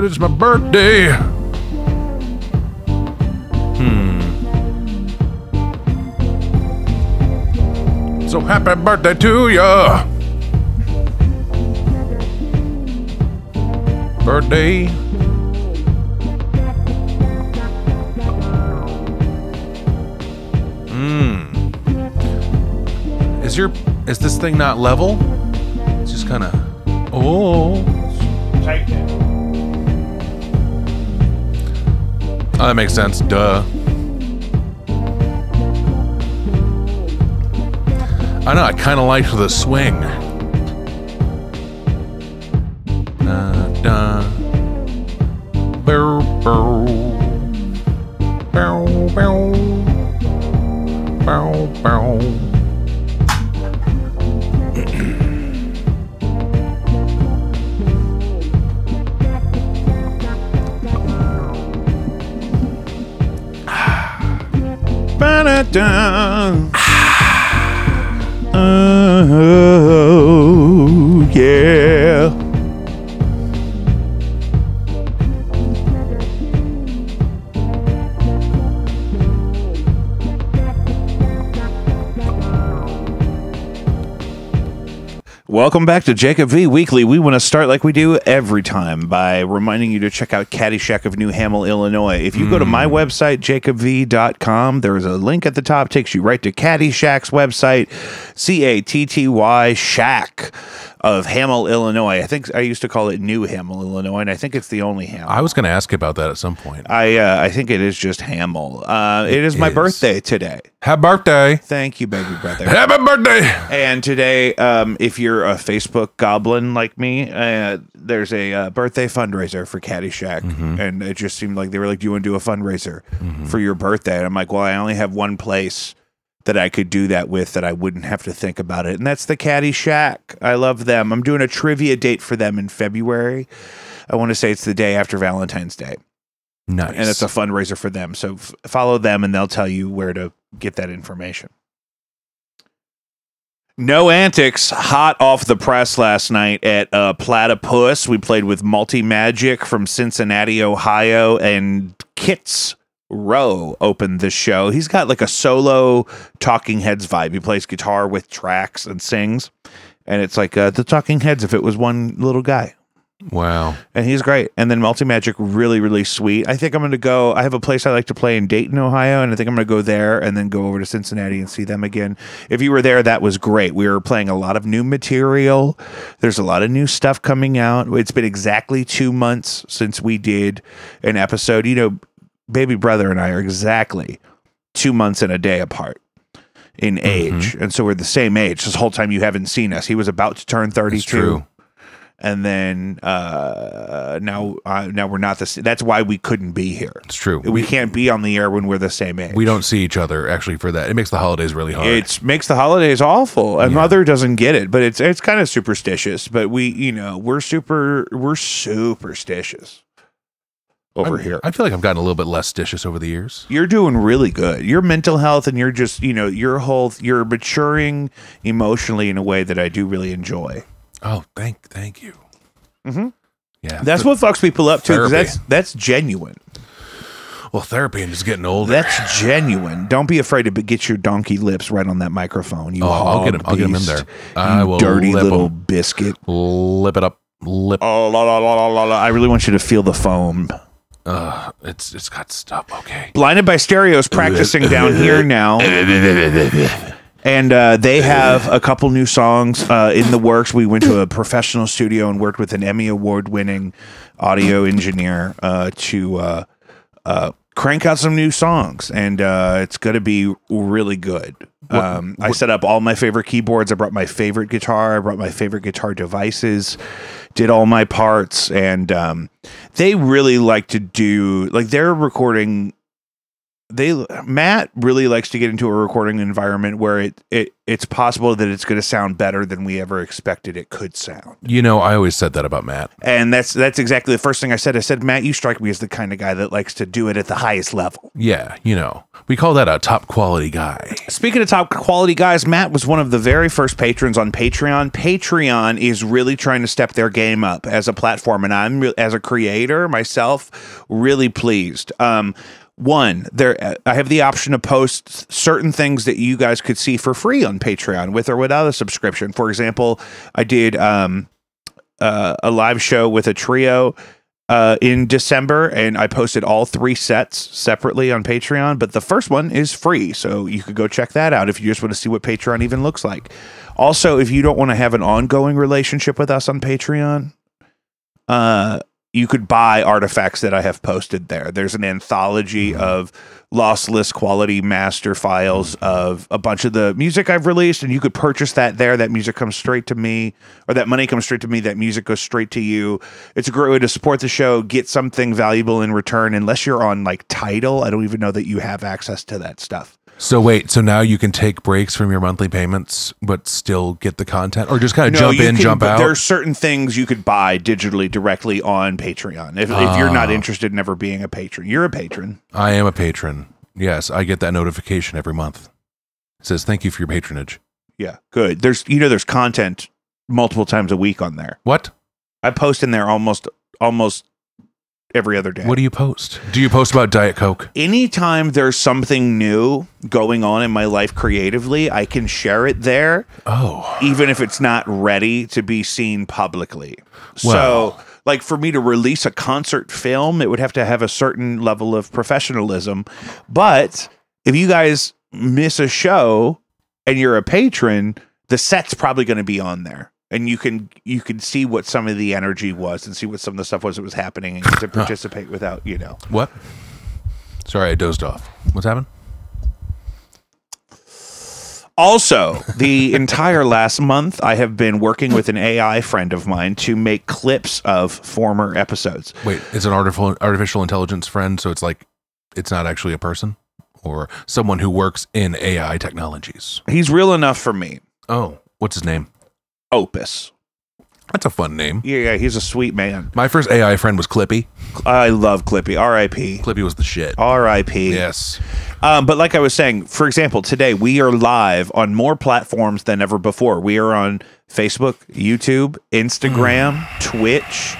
forget it's my birthday. So happy birthday to ya. Birthday. Is this thing not level? It's just kind of... Oh, that makes sense. Duh. I know, I kind of like the swing. Bow, bow. Bow, bow. Bow, bow. Oh, yeah. Welcome back to Jacob V Weekly. We want to start like we do every time by reminding you to check out Catty of New Hamel, Illinois. If you go to my website, jacobv.com, there is a link at the top, takes you right to Catty Shack's website, Catty Shack of Hamel, Illinois. I think I used to call it New Hamel, Illinois, and I think it's the only Hamel. I was going to ask about that at some point. I think it is just Hamel. It is my birthday today. Happy birthday. Thank you, baby brother. Happy birthday. And today, if you're a Facebook goblin like me, there's a birthday fundraiser for Catty Shack. And it just seemed like they were like, do you want to do a fundraiser for your birthday? And I'm like, well, I only have one place that I could do that with that I wouldn't have to think about it. And that's the Catty Shack. I love them. I'm doing a trivia date for them in February. I want to say it's the day after Valentine's Day. Nice. And it's a fundraiser for them. So follow them and they'll tell you where to get that information. No Antics, hot off the press last night at Platypus. We played with Multi Magic from Cincinnati, Ohio, and Kits Rowe opened the show. He's got like a solo Talking Heads vibe. He plays guitar with tracks and sings. And it's like the Talking Heads if it was one little guy. Wow. And he's great. And then Multi Magic, really, really sweet. I think I'm going to go. I have a place I like to play in Dayton, Ohio, and I think I'm going to go there and then go over to Cincinnati and see them again. If you were there, that was great. We were playing a lot of new material. There's a lot of new stuff coming out. It's been exactly 2 months since we did an episode. You know, baby brother and I are exactly 2 months and a day apart in age. And so we're the same age. This whole time you haven't seen us. He was about to turn 32. That's true. And then now we're not the same. That's why we couldn't be here. It's true. We can't be on the air when we're the same age. We don't see each other actually for that. It makes the holidays really hard. It makes the holidays awful. And Mother doesn't get it, but it's kind of superstitious. But we're superstitious over here. I feel like I've gotten a little bit less stitious over the years. You're doing really good. Your mental health and you're just, you're maturing emotionally in a way that I do really enjoy. Oh, thank you. Yeah, that's what fucks people up too. Because that's genuine. Well, therapy and just getting older. That's genuine. Don't be afraid to get your donkey lips right on that microphone. I'll get him in there. I will dirty little biscuit. Lip it up. Lip. Oh, I really want you to feel the foam. It's got stuff. Okay. Blinded by Stereo's practicing down here now. And they have a couple new songs in the works. We went to a professional studio and worked with an Emmy Award-winning audio engineer to crank out some new songs. And it's going to be really good. I set up all my favorite keyboards. I brought my favorite guitar. I brought my favorite guitar devices. Did all my parts. And they really like to do... Like, they're recording... Matt really likes to get into a recording environment where it's possible that it's going to sound better than we ever expected it could sound. You know, I always said that about Matt. And that's exactly the first thing I said. I said, Matt, you strike me as the kind of guy that likes to do it at the highest level. Yeah, you know, we call that a top quality guy. Speaking of top quality guys, Matt was one of the very first patrons on Patreon. Patreon is really trying to step their game up as a platform, and I'm, as a creator myself, really pleased. One, I have the option to post certain things that you guys could see for free on Patreon with or without a subscription. For example, I did a live show with a trio in December, and I posted all 3 sets separately on Patreon, but the first one is free, so you could go check that out if you just want to see what Patreon even looks like. Also, if you don't want to have an ongoing relationship with us on Patreon, you could buy artifacts that I have posted there. There's an anthology of lossless quality master files of a bunch of the music I've released, and you could purchase that there. That music comes straight to me, or that money comes straight to me. That music goes straight to you. It's a great way to support the show, get something valuable in return. Unless you're on like Tidal, I don't even know that you have access to that stuff. So wait, so now you can take breaks from your monthly payments, but still get the content, or just kind of jump in, jump out? There's certain things you could buy digitally directly on Patreon. If you're not interested in ever being a patron, you're a patron. I am a patron. Yes, I get that notification every month. It says, thank you for your patronage. Yeah, good. There's content multiple times a week on there. What? I post in there almost every other day. What do you post? Do you post about Diet Coke? Anytime there's something new going on in my life creatively, I can share it there. Oh. Even if it's not ready to be seen publicly. Well. So, like, for me to release a concert film, it would have to have a certain level of professionalism. But if you guys miss a show and you're a patron, the set's probably going to be on there. And you can see what some of the energy was and see what some of the stuff was that was happening and get to participate without, you know. What? Sorry, I dozed off. What's happened? Also, the entire last month, I have been working with an AI friend of mine to make clips of former episodes. Wait, it's an artificial intelligence friend, so it's like it's not actually a person or someone who works in AI technologies. He's real enough for me. Oh, what's his name? Opus. That's a fun name. Yeah, he's a sweet man. My first AI friend was Clippy. I love Clippy. R.I.P. Clippy was the shit. R.I.P. Yes. But like I was saying, for example, today we are live on more platforms than ever before. We are on Facebook, YouTube, Instagram, Twitch,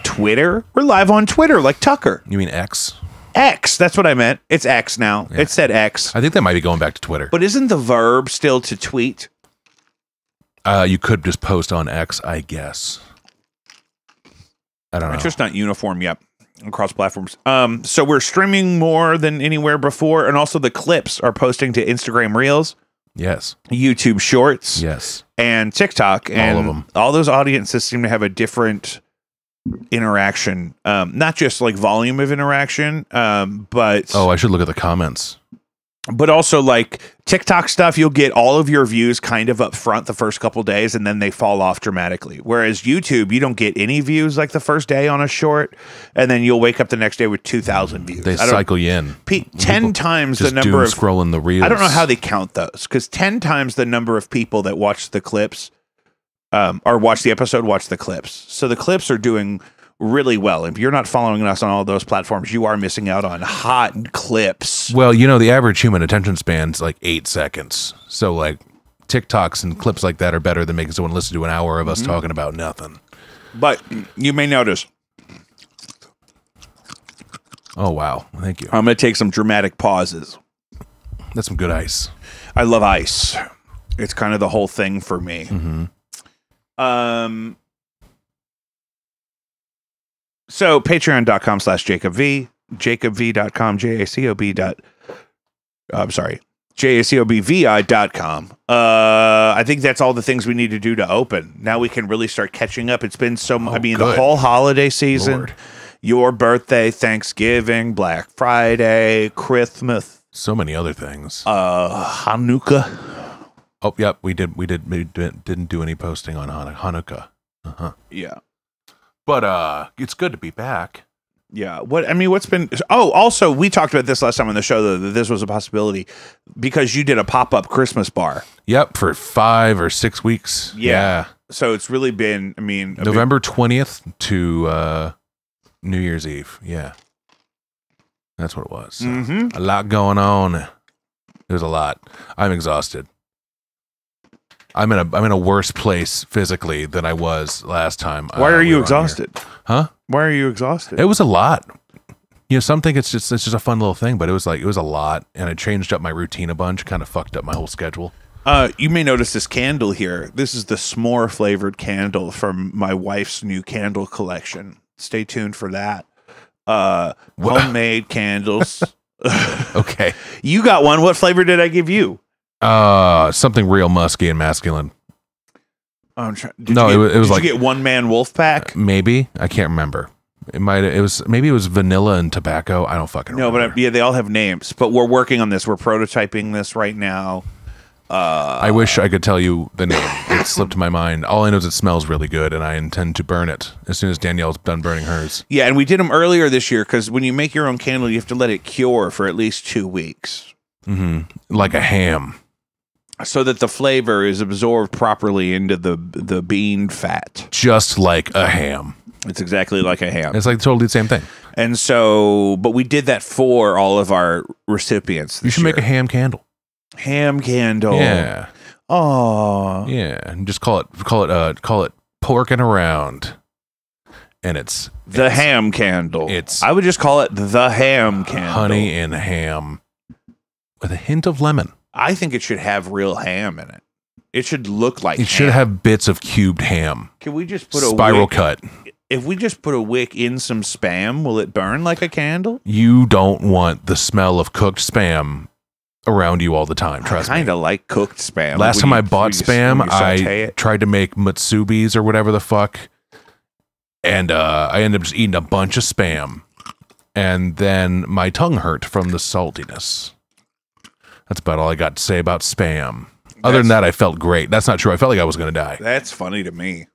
Twitter. We're live on Twitter like Tucker. You mean X? X. That's what I meant. It's X now. Yeah. It said X. I think that might be going back to Twitter. But isn't the verb still to tweet? You could just post on X, I guess. I don't know. It's just not uniform yet across platforms. So we're streaming more than anywhere before, and also the clips are posting to Instagram Reels. Yes. YouTube Shorts. Yes. And TikTok. And all of them. All those audiences seem to have a different interaction. Not just like volume of interaction, but... Oh, I should look at the comments. But also, like, TikTok stuff, you'll get all of your views kind of up front the first couple days, and then they fall off dramatically. Whereas YouTube, you don't get any views like the first day on a short, and then you'll wake up the next day with 2,000 views. They cycle you in. 10 times the number of... scrolling the reels. I don't know how they count those, because 10 times the number of people that watch the clips, or watch the episode, watch the clips. So the clips are doing really well. If you're not following us on all those platforms, you are missing out on hot clips. Well, you know, the average human attention span's like 8 seconds. So like TikToks and clips like that are better than making someone listen to an hour of us talking about nothing. But you may notice. Oh, wow. Thank you. I'm going to take some dramatic pauses. That's some good ice. I love ice. It's kind of the whole thing for me. Mm-hmm. So patreon.com/JacobV, jacobv.com, jacobvi.com. I think that's all the things we need to do to open. Now we can really start catching up. It's been so much. The whole holiday season, Lord. Your birthday, Thanksgiving, Black Friday, Christmas. So many other things. Hanukkah. Oh, yep, we didn't do any posting on Hanukkah. Yeah. But it's good to be back. Yeah. What's been? Oh, also, we talked about this last time on the show, though, that this was a possibility because you did a pop-up Christmas bar. Yep, for 5 or 6 weeks. Yeah. So it's really been, November 20th to New Year's Eve. Yeah. That's what it was. So, a lot going on. There's a lot. I'm exhausted. I'm in a worse place physically than I was last time. Why are you exhausted? Huh? Why are you exhausted? It was a lot. Some think it's just a fun little thing, but it was a lot, and it changed up my routine a bunch, kind of fucked up my whole schedule. You may notice this candle here. This is the s'more flavored candle from my wife's new candle collection. Stay tuned for that. Homemade candles. Okay. You got one. What flavor did I give you? Something real musky and masculine. Did you get One Man Wolf Pack? Maybe. I can't remember. Maybe it was vanilla and tobacco. I don't fucking remember. No, but they all have names. But we're working on this. We're prototyping this right now. I wish I could tell you the name. It slipped my mind. All I know is it smells really good, and I intend to burn it as soon as Danielle's done burning hers. Yeah, and we did them earlier this year because when you make your own candle, you have to let it cure for at least 2 weeks. Like a ham. So that the flavor is absorbed properly into the bean fat. Just like a ham. It's exactly like a ham. It's like totally the same thing. And so, but we did that for all of our recipients. You should make a ham candle. Ham candle. Yeah. Oh. Yeah. And just call it porking around. And it's ham candle. I would just call it the ham candle. Honey and ham with a hint of lemon. I think it should have real ham in it. It should look like ham. It should have bits of cubed ham. Can we just put spiral cut? If we just put a wick in some Spam, will it burn like a candle? You don't want the smell of cooked Spam around you all the time. Trust me. I kind of like cooked Spam. Last time I bought Spam, I tried to make mutsubis or whatever the fuck, and I ended up just eating a bunch of Spam, and then my tongue hurt from the saltiness. That's about all I got to say about Spam. Other than that, I felt great. That's not true. I felt like I was going to die. That's funny to me.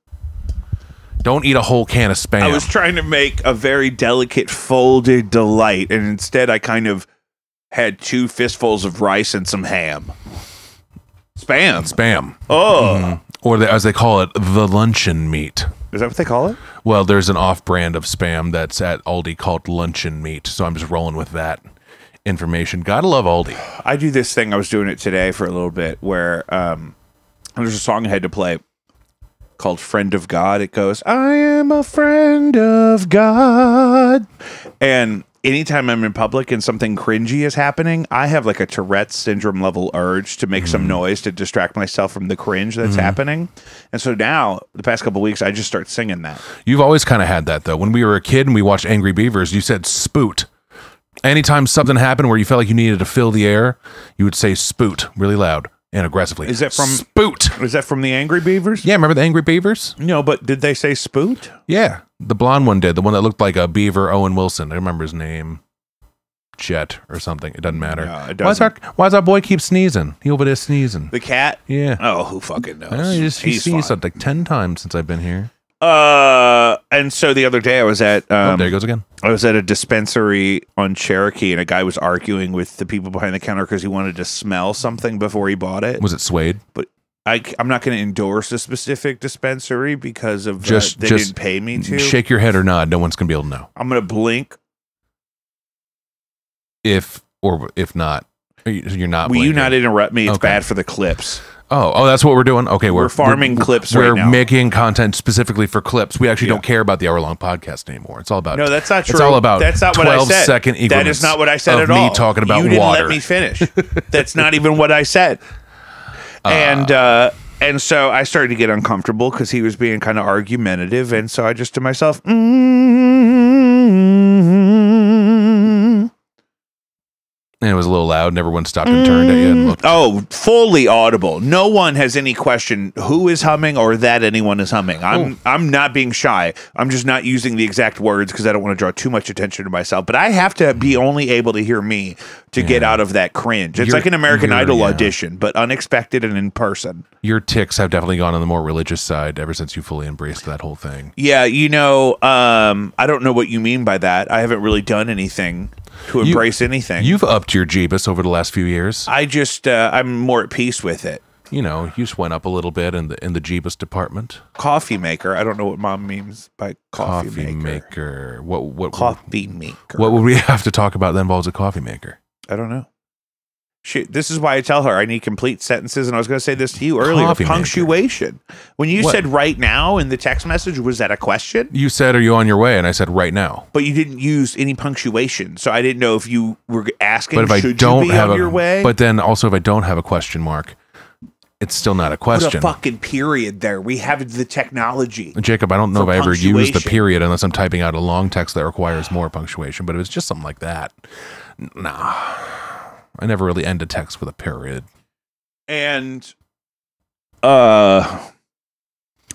Don't eat a whole can of Spam. I was trying to make a very delicate folded delight, and instead I kind of had 2 fistfuls of rice and some ham. Spam. Oh. Or as they call it, the luncheon meat. Is that what they call it? Well, there's an off-brand of Spam that's at Aldi called luncheon meat, so I'm just rolling with that information. Gotta love Aldi. I do this thing. I was doing it today for a little bit where there's a song I had to play called Friend of God. It goes, I am a friend of God. And anytime I'm in public and something cringy is happening, I have like a Tourette's syndrome level urge to make some noise to distract myself from the cringe that's happening. And so now, the past couple of weeks, I just start singing that. You've always kind of had that, though. When we were a kid and we watched Angry Beavers, you said spoot. Anytime something happened where you felt like you needed to fill the air, you would say spoot really loud and aggressively. Is that from Spoot? Is that from the Angry Beavers? Yeah, remember the Angry Beavers? No, but did they say spoot? Yeah, the blonde one did. The one that looked like a beaver, Owen Wilson. I remember his name. Jet or something. It doesn't matter. No, it doesn't. Why's our boy keep sneezing? He over there sneezing. The cat? Yeah. Oh, who fucking knows? He sneezed like 10 times since I've been here. And so the other day I was at there he goes again. I was at a dispensary on Cherokee, and a guy was arguing with the people behind the counter because he wanted to smell something before he bought it. Was it suede? But I'm not going to endorse a specific dispensary because of they didn't pay me to. Shake your head or nod. No one's going to be able to know. I'm going to blink. If not, you're not. Will you not interrupt me? It's okay. bad for the clips. Oh, that's what we're doing. Okay, we're farming clips right now. We're making content specifically for clips. We actually don't care about the hour-long podcast anymore. It's all about no, that's not true. It's all about that's not what I said. 12-second increments. That is not what I said at all. Me talking about you didn't water. Let me finish. That's not even what I said. And so I started to get uncomfortable because he was being kind of argumentative, and so I just to myself, And it was a little loud, and everyone stopped and turned at you and looked. Oh, fully audible. No one has any question who is humming or that anyone is humming. I'm not being shy. I'm just not using the exact words because I don't want to draw too much attention to myself. But I have to be only able to hear me to get out of that cringe. It's like an American Idol audition, but unexpected and in person. Your tics have definitely gone on the more religious side ever since you fully embraced that whole thing. Yeah, I don't know what you mean by that. I haven't really done anything to embrace anything. You've upped your Jeebus over the last few years. I'm more at peace with it. You just went up a little bit in the Jeebus department. Coffee maker. I don't know what Mom means by coffee maker. What coffee maker? What would we have to talk about that involves a coffee maker? I don't know. Shit, this is why I tell her I need complete sentences, and I was going to say this to you earlier. Coffee punctuation. Maker. When you said right now in the text message, was that a question? You said, are you on your way? And I said, right now. But you didn't use any punctuation, so I didn't know if you were asking, but if should you be on your way? But then also if I don't have a question mark, it's still not a question. Put a fucking period there. We have the technology. Jacob, I don't know if I ever use the period unless I'm typing out a long text that requires more punctuation, but if it's just something like that, nah. I never really end a text with a period. And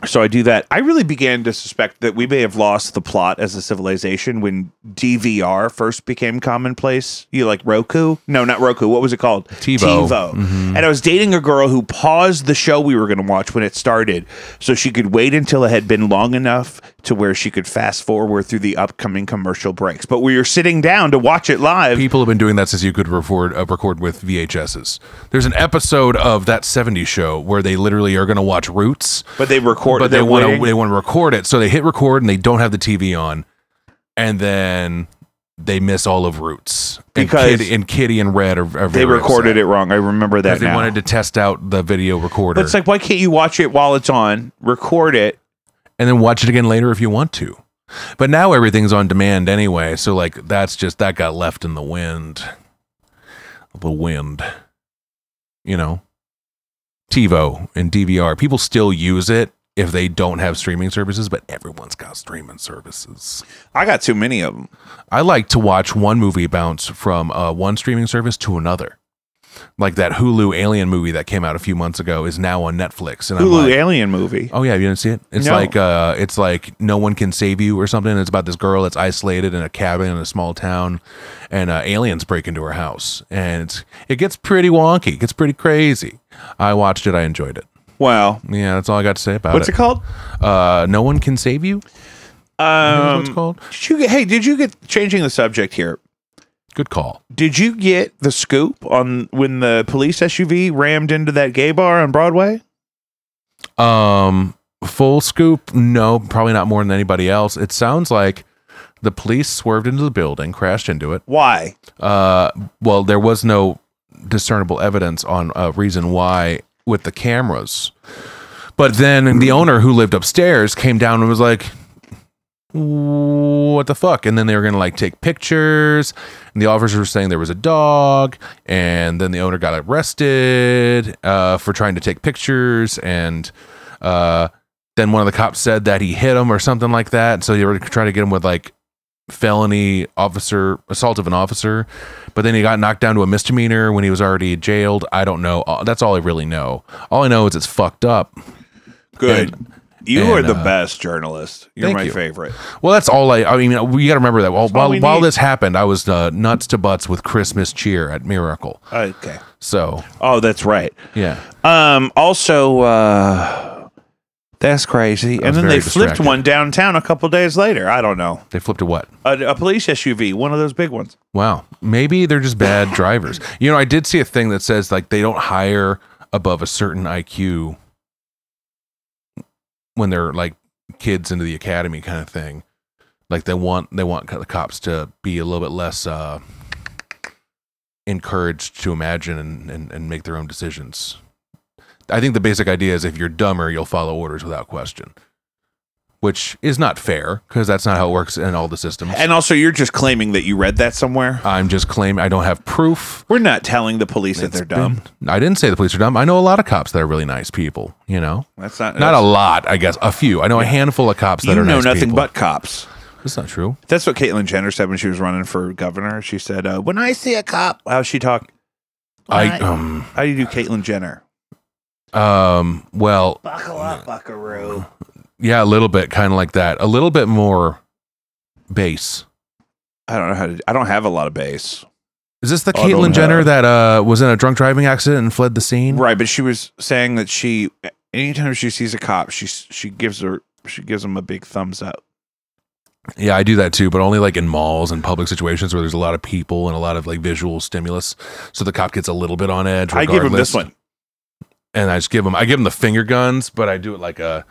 so I do that. I really began to suspect that we may have lost the plot as a civilization when DVR first became commonplace. You like Roku? No, not Roku. What was it called? TiVo. And I was dating a girl who paused the show we were going to watch when it started so she could wait until it had been long enough to where she could fast forward through the upcoming commercial breaks. But we were sitting down to watch it live. People have been doing that since you could record with VHSs. There's an episode of That 70s Show where they literally are going to watch Roots. But they record But they want to record it. So they hit record and they don't have the TV on. And then they miss all of Roots. Because and Kitty and Red are very they recorded upset. It wrong. I remember that now. They wanted to test out the video recorder. But it's like, why can't you watch it while it's on, record it, and then watch it again later if you want to? But now everything's on demand anyway, so like that got left in the wind. The wind. TiVo and DVR. People still use it if they don't have streaming services, but everyone's got streaming services. I got too many of them. I like to watch one movie bounce from one streaming service to another. Like that Hulu Alien movie that came out a few months ago is now on Netflix. And Hulu Alien movie. Oh yeah, you didn't see it? It's no. It's like No One Can Save You or something. It's about this girl that's isolated in a cabin in a small town, and aliens break into her house, and it gets pretty wonky. It gets pretty crazy. I watched it. I enjoyed it. Wow. Yeah, that's all I got to say about What's it called? No One Can Save You. What it's called? Did you get changing the subject here? Good call. Did you get the scoop on when the police SUV rammed into that gay bar on Broadway? Full scoop? No, probably not more than anybody else. It sounds like the police swerved into the building, crashed into it. Why? Well, there was no discernible evidence on a reason why with the cameras. But then the owner who lived upstairs came down and was like, what the fuck? And then they were going to like take pictures, and the officers were saying there was a dog, and then the owner got arrested for trying to take pictures, and then one of the cops said that he hit him or something like that, so they were trying to get him with like felony assault of an officer, but then he got knocked down to a misdemeanor when he was already jailed. I don't know. That's all I really know. All I know is it's fucked up. Good. You are the best journalist. You're my favorite. Well, that's all I mean, we got to remember that while this happened, I was nuts to butts with Christmas cheer at Miracle. Okay. So. Oh, that's right. Yeah. Also, that's crazy. And then they flipped one downtown a couple days later. I don't know. They flipped a what? A police SUV, one of those big ones. Wow. Maybe they're just bad drivers. I did see a thing that says like they don't hire above a certain IQ when they're like kids into the academy kind of thing. Like they want the cops to be a little bit less encouraged to imagine and make their own decisions. I think the basic idea is if you're dumber, you'll follow orders without question, which is not fair because that's not how it works in all the systems. And also, you're just claiming that you read that somewhere. I'm just claiming. I don't have proof. We're not telling the police that they're dumb. I didn't say the police are dumb. I know a lot of cops that are really nice people. That's not a lot. I guess a few. I know a handful of cops that are nice people. You know nothing but cops. That's not true. That's what Caitlyn Jenner said when she was running for governor. She said, when I see a cop, how's she talk? How do you do Caitlyn Jenner? Well, buckle up, buckaroo. Yeah, a little bit, kind of like that. A little bit more bass. I don't know how to. I don't have a lot of bass. Is this the Caitlyn Jenner that was in a drunk driving accident and fled the scene? Right, but she was saying that anytime she sees a cop, she gives him a big thumbs up. Yeah, I do that too, but only like in malls and public situations where there's a lot of people and a lot of like visual stimulus. So the cop gets a little bit on edge. Regardless. I give him this one, and I give him the finger guns, but I do it like a,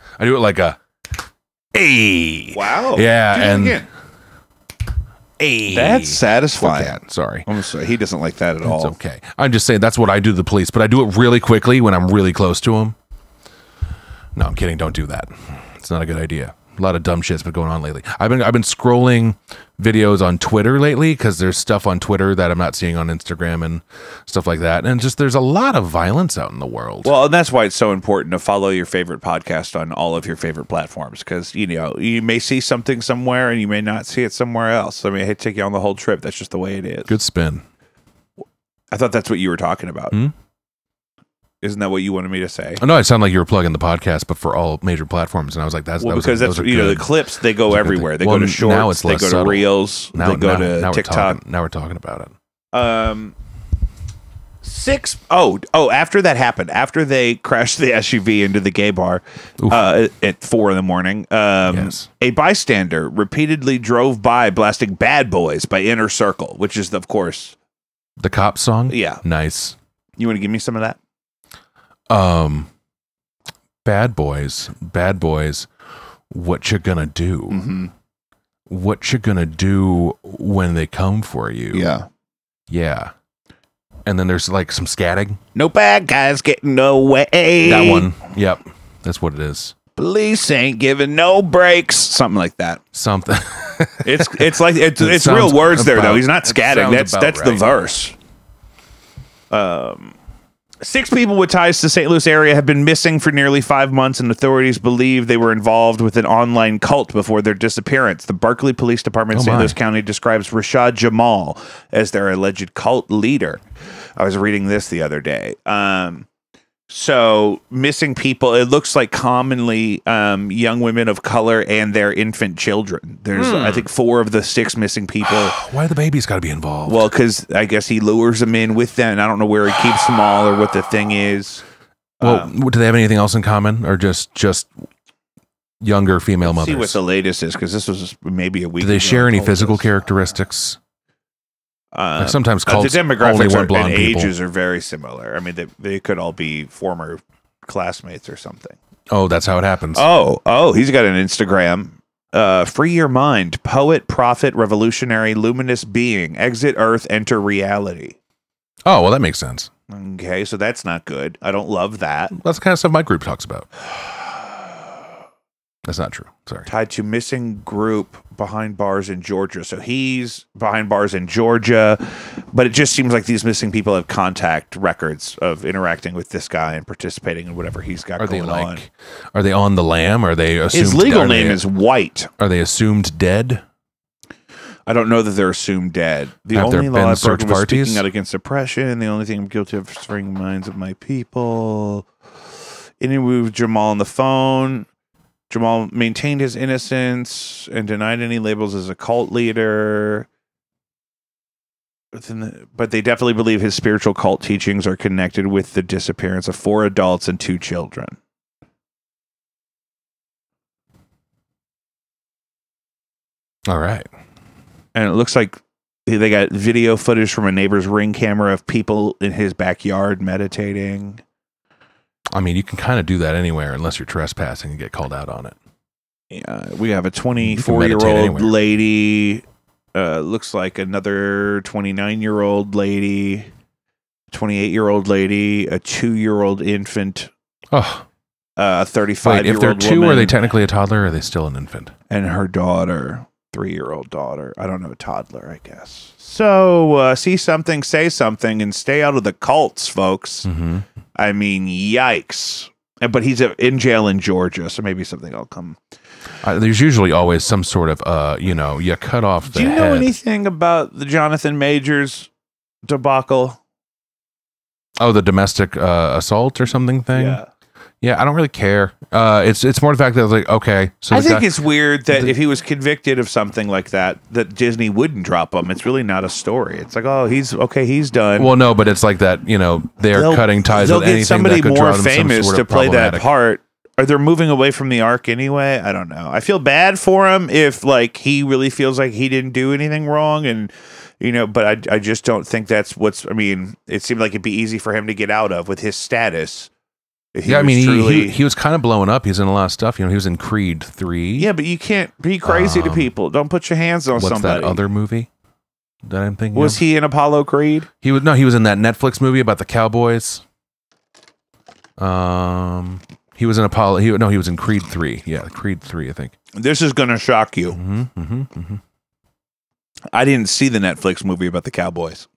hey, wow, yeah, do and again. Hey, that's satisfying. Sorry, I'm sorry, he doesn't like that at all. It's okay. I'm just saying that's what I do to the police, but I do it really quickly when I'm really close to them. No, I'm kidding. Don't do that. It's not a good idea. A lot of dumb shit's been going on lately. I've been scrolling videos on Twitter lately because there's stuff on Twitter that I'm not seeing on Instagram and stuff like that. And just there's a lot of violence out in the world. Well, and that's why it's so important to follow your favorite podcast on all of your favorite platforms because you may see something somewhere and you may not see it somewhere else. I mean, I hate to take you on the whole trip. That's just the way it is. Good spin. I thought that's what you were talking about. Isn't that what you wanted me to say? I know it sounded like you were plugging the podcast, but for all major platforms, and I was like, because the clips they go everywhere. They go to shorts, they go to reels, they go to TikTok. Now we're talking about it. After that happened, after they crashed the SUV into the gay bar at 4 a.m, yes. A bystander repeatedly drove by blasting "Bad Boys" by Inner Circle, which is of course the cop song. Yeah, nice. You want to give me some of that? Bad boys, what you gonna do? Mm-hmm. What you gonna do when they come for you? Yeah. And then there's like some scatting. No bad guys getting away. That one. Yep. That's what it is. Police ain't giving no breaks. Something like that. Something. it's like it's real words there though. He's not scatting. That's right. The verse. 6 people with ties to the St. Louis area have been missing for nearly 5 months, and authorities believe they were involved with an online cult before their disappearance. The Berkeley Police Department in St. Louis County describes Rashad Jamal as their alleged cult leader. I was reading this the other day. So missing people, it looks like commonly young women of color and their infant children. There's, I think, 4 of the 6 missing people. Why the baby's got to be involved? Well, because I guess he lures them in with them, and I don't know where he keeps them all or what the thing is. Well, do they have anything else in common, or just younger female mothers? See what the latest is, because this was maybe a week. Do they share any physical characteristics? Like sometimes cults the demographics only want blonde and people. Ages are very similar. I mean, they could all be former classmates or something. Oh, that's how it happens. Oh, he's got an Instagram. Free your mind, poet, prophet, revolutionary, luminous being, exit Earth, enter reality. Oh, well, that makes sense. Okay, so that's not good. I don't love that. That's the kind of stuff my group talks about. That's not true. Sorry. Tied to missing group behind bars in Georgia. So he's behind bars in Georgia, but it just seems like these missing people have contact records of interacting with this guy and participating in whatever he's got going on. Are they on the lam? Are they assumed? His legal name is White. Are they assumed dead? I don't know that they're assumed dead. The have only there law been I've broken search was parties? speaking out against oppression. The only thing I'm guilty of is freeing the minds of my people. Interview with Jamal on the phone. Jamal maintained his innocence and denied any labels as a cult leader. But they definitely believe his spiritual cult teachings are connected with the disappearance of 4 adults and 2 children. All right. And it looks like they got video footage from a neighbor's Ring camera of people in his backyard meditating. I mean, you can kind of do that anywhere unless you're trespassing and get called out on it. Yeah, we have a 24-year-old lady. Looks like another 29-year-old lady, 28-year-old lady, a 2-year-old infant, a 35-year-old if they're 2, woman, are they technically a toddler, or are they still an infant? and her daughter, 3-year-old daughter. I don't know, toddler, I guess. So see something, say something, and stay out of the cults, folks. Mm-hmm. I mean, yikes. But he's in jail in Georgia, so maybe something will come. There's usually always some sort of, you cut off the head. Do you know anything about the Jonathan Majors debacle? Oh, the domestic assault or something thing? Yeah, I don't really care. It's more the fact that I was like, okay. So I think it's weird that if he was convicted of something like that Disney wouldn't drop him. It's really not a story. It's like, oh, he's done. Well, no, but it's like that. They're cutting ties with anything that could draw them some sort of problematic. They'll get somebody more famous to play that part. Or they're moving away from the arc anyway. I don't know. I feel bad for him if he really feels like he didn't do anything wrong, and but I just don't think that's what's. I mean, it seemed like it'd be easy for him to get out of with his status. Yeah, I mean, he was kind of blowing up. He's in a lot of stuff. He was in Creed 3. Yeah, but you can't be crazy to people. Don't put your hands on somebody. What's that other movie that I'm thinking Was he in Apollo Creed? He was in that Netflix movie about the Cowboys. He was in Apollo. He was in Creed 3. Yeah, Creed 3, I think. This is going to shock you. I didn't see the Netflix movie about the Cowboys.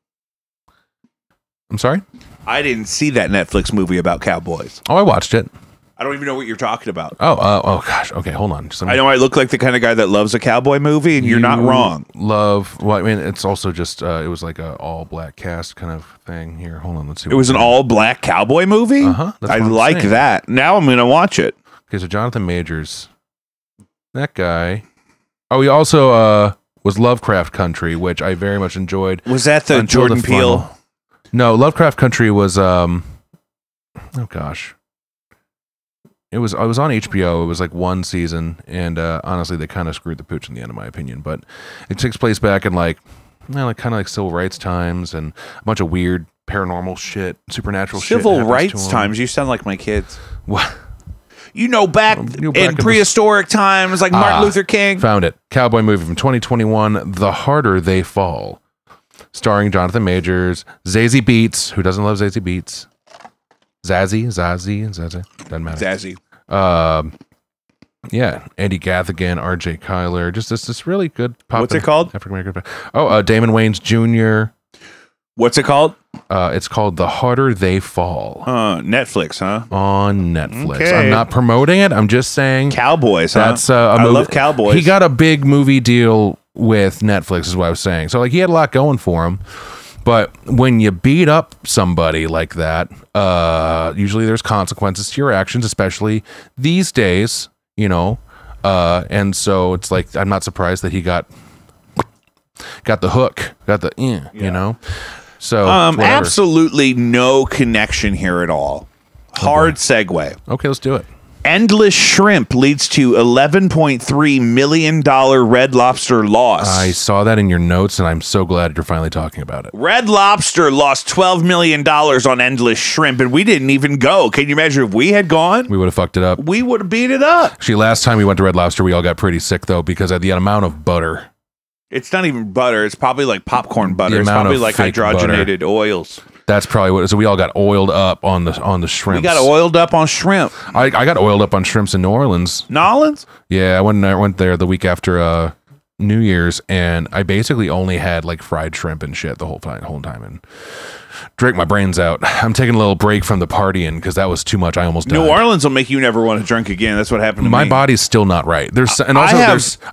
I'm sorry? I didn't see that Netflix movie about cowboys. Oh, I watched it. I don't even know what you're talking about. Oh gosh. Okay, hold on. I know I look like the kind of guy that loves a cowboy movie, and you're not wrong. Well, I mean, it's also just, it was like a all-black cast kind of thing. Here, hold on, let's see. It was an all-black cowboy movie? Uh-huh. I like that. Now I'm going to watch it. Okay, so Jonathan Majors. That guy. Oh, he also was Lovecraft Country, which I very much enjoyed. Was that the Jordan Peele? No, Lovecraft Country was oh gosh. I was on HBO. It was like one season, and honestly they kind of screwed the pooch in the end, in my opinion. But it takes place back in kind of like civil rights times, and a bunch of weird paranormal shit, supernatural shit. Civil rights times? You sound like my kids. What? Back in prehistoric times, like Martin Luther King. Found it. Cowboy movie from 2021, The Harder They Fall. Starring Jonathan Majors, Zazie Beetz. Who doesn't love Zazie Beetz? Zazie. Doesn't matter. Zazie. Yeah. Andy Gaffigan, R.J. Kyler. Just this really good pop. What's it called? African American. Oh, Damon Wayans Jr. What's it called? It's called The Harder They Fall. Netflix, huh? On Netflix. Okay. I'm not promoting it. I'm just saying. Cowboys, that's huh? I love cowboys. He got a big movie deal with Netflix, is what I was saying. So he had a lot going for him. But when you beat up somebody like that, usually there's consequences to your actions, especially these days, and so it's like, I'm not surprised that he got the hook, So absolutely no connection here at all. Hard segue. Okay, let's do it. Endless Shrimp leads to $11.3 million Red Lobster loss. I saw that in your notes, and I'm so glad you're finally talking about it. Red Lobster lost $12 million on Endless Shrimp, and we didn't even go. Can you imagine if we had gone? We would have fucked it up. We would have beat it up. Actually, last time we went to Red Lobster, we all got pretty sick, though, because of the amount of butter. It's not even butter. It's probably like popcorn butter. It's probably like hydrogenated butter. Oils. That's probably what. So we all got oiled up on the shrimps. We got oiled up on shrimp. I got oiled up on shrimps in New Orleans. New Orleans? Yeah, I went there the week after New Year's, and I basically only had like fried shrimp and shit the whole time, and drank my brains out. I'm taking a little break from the partying because that was too much. I almost died. New Orleans will make you never want to drink again. That's what happened to me. My body's still not right. I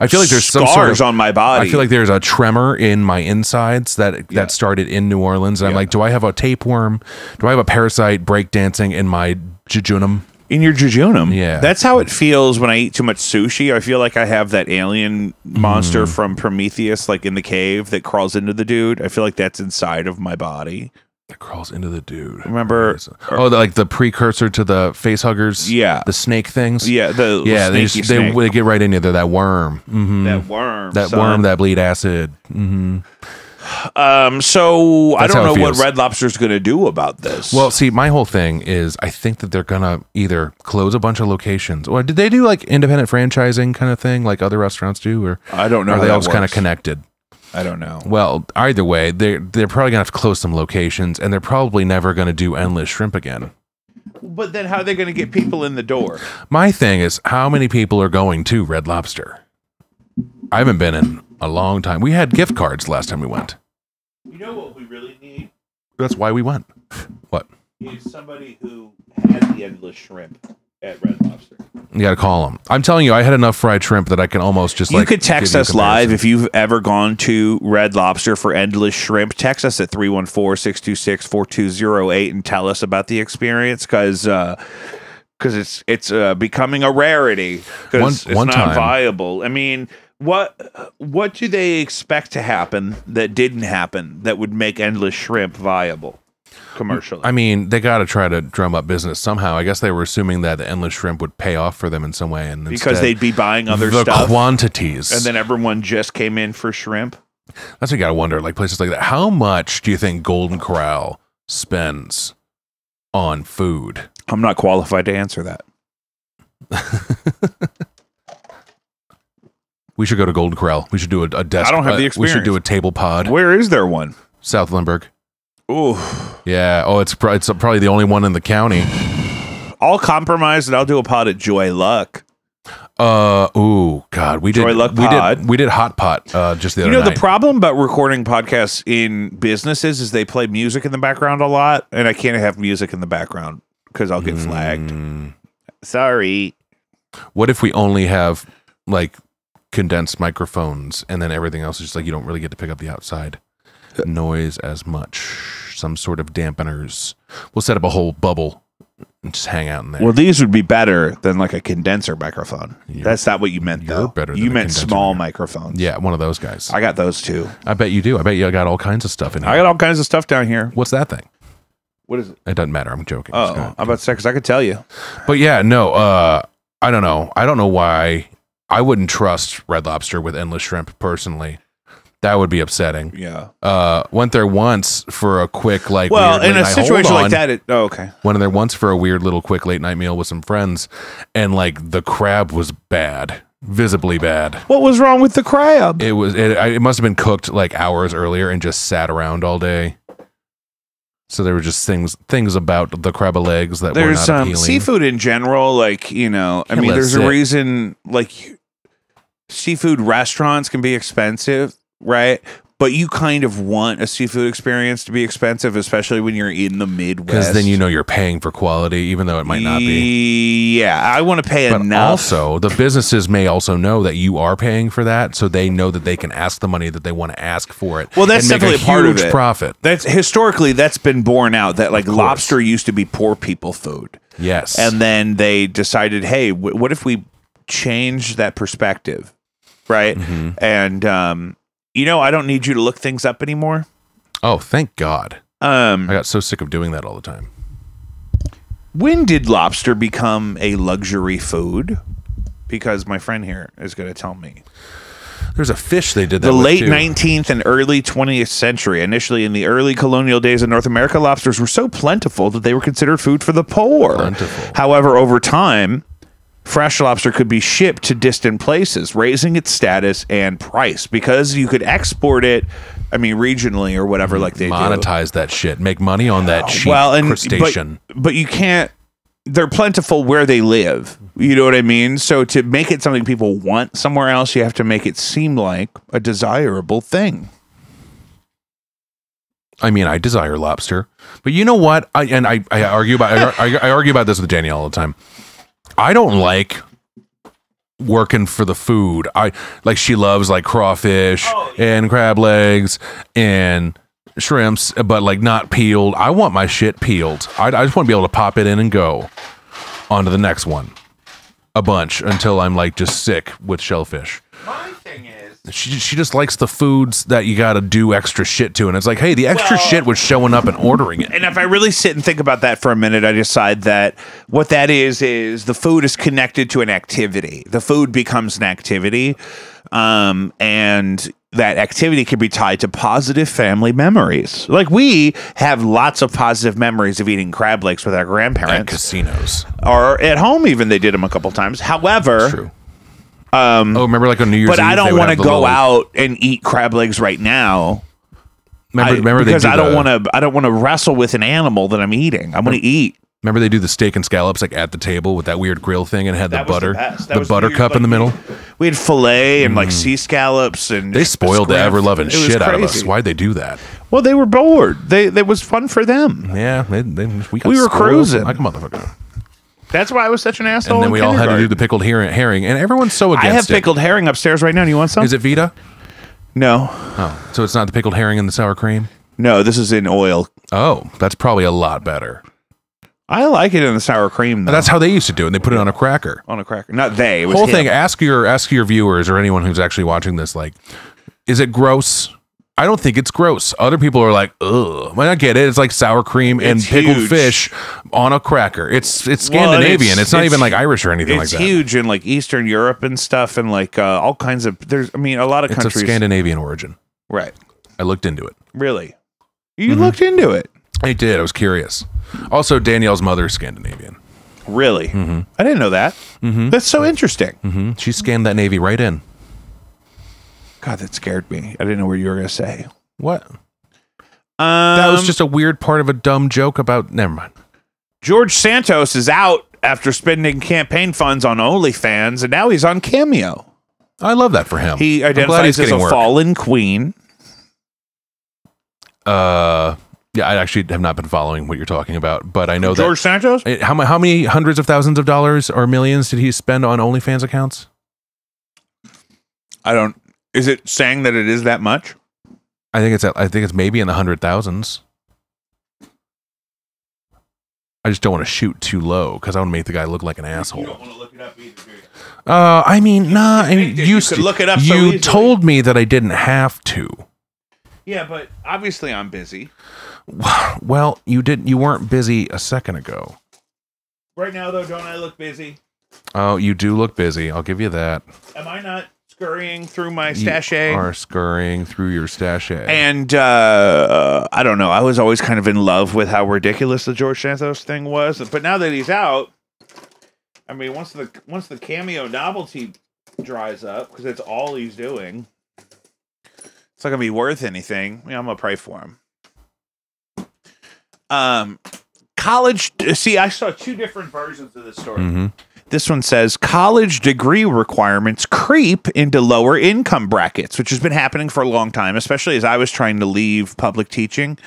feel like there's some scars on my body. I feel like there's a tremor in my insides that started in New Orleans, and I'm like, do I have a tapeworm? Do I have a parasite breakdancing in my jejunum? In your jejunum? Yeah. That's how it feels when I eat too much sushi. I feel like I have that alien monster from Prometheus, like in the cave, that crawls into the dude. I feel like that's inside of my body. That crawls into the dude. Remember? Like the precursor to the face huggers? Yeah. The snake things? Yeah. They get right in there. That worm. Mm-hmm. That worm that bleed acid. Mm-hmm. So that's I don't know what Red Lobster's going to do about this. Well, see, my whole thing is I think that they're going to either close a bunch of locations, or did they do like independent franchising kind of thing like other restaurants do? Or I don't know. Are they all kind of connected? I don't know. Well, either way, they're probably going to have to close some locations, and they're probably never going to do Endless Shrimp again. But then how are they going to get people in the door? My thing is, how many people are going to Red Lobster? I haven't been in a long time. We had gift cards last time we went. You know what we really need? That's why we went. What? Is somebody who has the Endless Shrimp at Red Lobster. You got to call them. I'm telling you, I had enough fried shrimp that I can almost just You could text us live if you've ever gone to Red Lobster for endless shrimp. Text us at 314-626-4208 and tell us about the experience because it's becoming a rarity because it's not viable. I mean, what do they expect to happen that didn't happen that would make endless shrimp viable? Commercially. I mean, they got to try to drum up business somehow. I guess they were assuming that the endless shrimp would pay off for them in some way, and because they'd be buying other stuff, the quantities, and then everyone just came in for shrimp. That's what you got to wonder. Like places like that, how much do you think Golden Corral spends on food? I'm not qualified to answer that. We should go to Golden Corral. We should do a desk. I don't have the experience. We should do a table pod. Where is there one? South Lindbergh. Ooh. Yeah. Oh, it's probably the only one in the county. I'll compromise and I'll do a pod at Joy Luck. Ooh, God, we did hot pot just the other night. The problem about recording podcasts in businesses is they play music in the background a lot, and I can't have music in the background because I'll get flagged. Sorry. What if we only have like condensed microphones and then everything else is just like you don't really get to pick up the outside noise as much? Some sort of dampeners. We'll set up a whole bubble and just hang out in there. Well, these would be better than like a condenser microphone. That's not what you meant, though. You meant small microphones. Yeah, one of those guys. I got those too. I bet you do. I bet you got all kinds of stuff in here. I got all kinds of stuff down here. What's that thing? What is it? It doesn't matter. I'm joking. Oh, I'm about to say, because I could tell you. But yeah, no, I don't know. I don't know why I wouldn't trust Red Lobster with endless shrimp personally. That would be upsetting. Yeah. Went there once for a quick, like, well, in a situation like that, okay. Went there once for a weird little quick late night meal with some friends, and like the crab was bad, visibly bad. What was wrong with the crab? It must have been cooked like hours earlier and just sat around all day. So there were just things about the crab legs that were not appealing. Seafood in general, like, I mean, there's a reason, like, seafood restaurants can be expensive. Right, but you kind of want a seafood experience to be expensive, especially when you're in the Midwest. Because then you're paying for quality, even though it might not be. Yeah, I want to pay enough. But also, the businesses may also know that you are paying for that, so they know that they can ask the money that they want to ask for it. Well, that's definitely a part of it. Profit. That's historically that's been borne out that like lobster used to be poor people food. Yes, and then they decided, hey, what if we change that perspective, right? Mm-hmm. And I don't need you to look things up anymore. Oh, thank God. I got so sick of doing that all the time. When did lobster become a luxury food? Because my friend here is going to tell me. There's a fish they did that The with late too. 19th and early 20th century. Initially, in the early colonial days of North America, lobsters were so plentiful that they were considered food for the poor. Plentiful. However, over time, fresh lobster could be shipped to distant places, raising its status and price because you could export it, I mean, regionally or whatever, like they monetize that shit, make money on that cheap crustacean. But you can't. They're plentiful where they live. You know what I mean? So to make it something people want somewhere else, you have to make it seem like a desirable thing. I mean, I desire lobster, but you know what? I argue about this with Danielle all the time. I don't like working for the food. She loves like crawfish and crab legs and shrimps, but like not peeled. I want my shit peeled. I just want to be able to pop it in and go on to the next one a bunch until I'm like just sick with shellfish. My thing is, she just likes the foods that you got to do extra shit to, and it's like, hey, the extra shit was showing up and ordering it. And if I really sit and think about that for a minute, I decide that what that is the food is connected to an activity. The food becomes an activity, and that activity can be tied to positive family memories. Like we have lots of positive memories of eating crab legs with our grandparents at casinos or at home. Even they did them a couple times. However, that's true. Remember like on New Year's Eve? But I don't want to go out and eat crab legs right now. Remember because I don't want to wrestle with an animal that I'm eating. I'm going to eat. Remember they do the steak and scallops like at the table with that weird grill thing and it had the butter, the butter cup in the middle. We had filet and like sea scallops and they spoiled the ever loving shit out of us. Why'd they do that? Well, they were bored. It was fun for them. Yeah, we were cruising like a motherfucker. That's why I was such an asshole. And then we all had to do the pickled herring, and everyone's so against it. I have pickled herring upstairs right now. Do you want some? Is it Vita? No. Oh, so it's not the pickled herring and the sour cream? No, this is in oil. Oh, that's probably a lot better. I like it in the sour cream, though. That's how they used to do it. And they put it on a cracker. On a cracker. Not they. It was whole him. thing, ask your viewers or anyone who's actually watching this, like, is it gross? I don't think it's gross. Other people are like, ugh. Well, I get it. It's like sour cream and pickled fish on a cracker. It's Scandinavian. It's not even like Irish or anything like that. It's huge in like Eastern Europe and stuff, and like all kinds of. There's, I mean, a lot of countries. It's a Scandinavian origin. Right. I looked into it. Really? You looked into it? I did. I was curious. Also, Danielle's mother is Scandinavian. Really? I didn't know that. That's so interesting. She scanned that Navy right in. God, that scared me. I didn't know what you were going to say. What? That was just a weird part of a dumb joke about... Never mind. George Santos is out after spending campaign funds on OnlyFans, and now he's on Cameo. I love that for him. He identifies as a fallen queen. Yeah, I actually have not been following what you're talking about, but I know that... George Santos? How many hundreds of thousands of dollars or millions did he spend on OnlyFans accounts? I don't... Is it saying that it is that much? I think it's maybe in the 100,000s. I just don't want to shoot too low because I want to make the guy look like an asshole. You don't want to look it up either, do you? I mean, nah. I mean, you could look it up. You told me that I didn't have to. Yeah, but obviously I'm busy. Well, you didn't. You weren't busy a second ago. Right now, though, don't I look busy? Oh, you do look busy. I'll give you that. Am I not scurrying through my stashay? You are scurrying through your stashay. And I don't know. I was always kind of in love with how ridiculous the George Santos thing was. But now that he's out, I mean, once the Cameo novelty dries up, because that's all he's doing, it's not gonna be worth anything. I'm gonna pray for him. College. See, I saw two different versions of this story. This one says college degree requirements creep into lower income brackets, which has been happening for a long time, especially as I was trying to leave public teaching.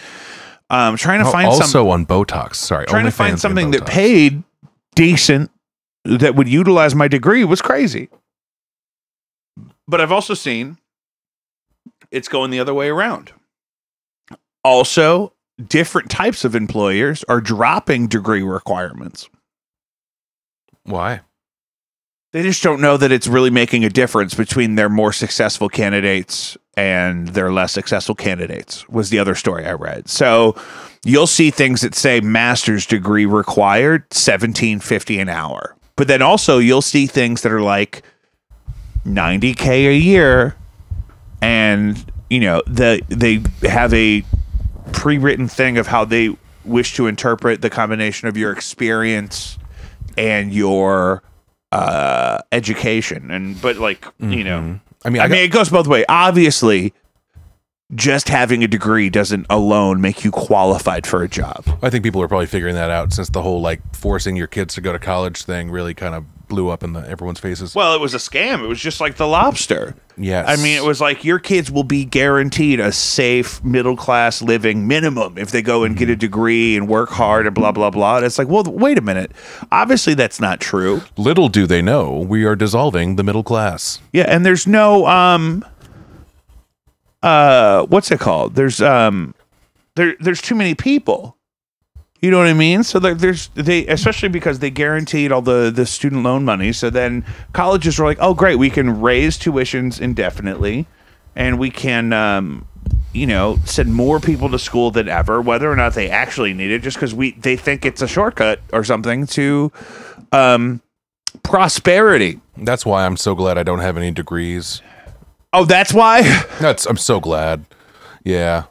Trying to find also on Botox. Sorry, trying to find something that paid decent that would utilize my degree was crazy. But I've also seen it's going the other way around. Also, different types of employers are dropping degree requirements. Why? They just don't know that it's really making a difference between their more successful candidates and their less successful candidates, was the other story I read. So you'll see things that say master's degree required, $17.50 an hour. But then also you'll see things that are like $90K a year, and you know, they have a pre-written thing of how they wish to interpret the combination of your experience and your education. But like, you know, I mean, it goes both ways. Obviously, just having a degree doesn't alone make you qualified for a job. I think people are probably figuring that out since the whole like forcing your kids to go to college thing really kind of blew up in everyone's faces. Well, it was a scam. It was just like the lobster. Yes. I mean, it was like your kids will be guaranteed a safe middle-class living minimum if they go and get a degree and work hard and blah, blah, blah. And it's like, well, wait a minute. Obviously, that's not true. Little do they know, we are dissolving the middle class. Yeah, and there's no, what's it called? There's too many people. You know what I mean? So they especially because they guaranteed all the student loan money. So then colleges are like, oh great, we can raise tuitions indefinitely, and we can send more people to school than ever, whether or not they actually need it, just because they think it's a shortcut or something to prosperity. That's why I'm so glad I don't have any degrees. Oh, that's why? I'm so glad. Yeah.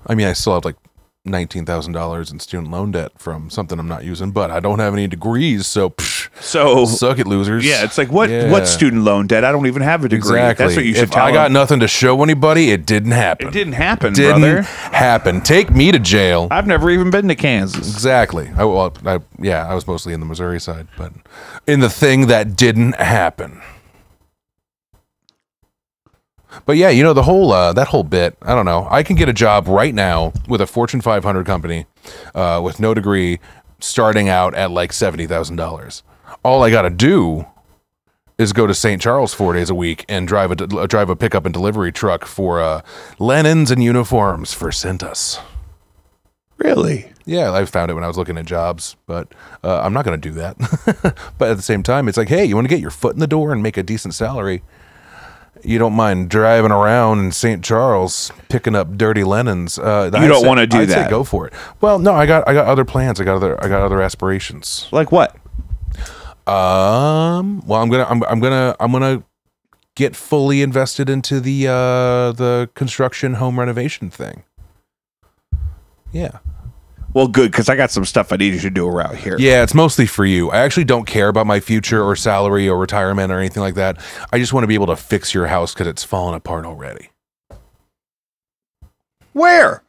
I mean, I still have like $19,000 in student loan debt from something I'm not using, but I don't have any degrees, so suck it, losers. Yeah, it's like what student loan debt? I don't even have a degree. Exactly. That's what you should tell them. I got nothing to show anybody. It didn't happen. It didn't happen, brother. Happen. Take me to jail. I've never even been to Kansas. Exactly. I was mostly in the Missouri side, but in the thing that didn't happen. But yeah, you know, the whole that whole bit, I don't know. I can get a job right now with a Fortune 500 company with no degree starting out at like $70,000. All I got to do is go to St. Charles 4 days a week and drive a pickup and delivery truck for linens and uniforms for Cintas. Really? Yeah, I found it when I was looking at jobs, but I'm not going to do that. But at the same time, it's like, hey, you want to get your foot in the door and make a decent salary? You don't mind driving around in St. Charles picking up dirty linens? You don't want to do I'd that. say go for it. Well, no, I got other plans. I got other aspirations. Like what? Well, I'm gonna get fully invested into the construction home renovation thing. Yeah. Well, good, because I got some stuff I need you to do around here. Yeah, it's mostly for you. I actually don't care about my future or salary or retirement or anything like that. I just want to be able to fix your house because it's fallen apart already. Where?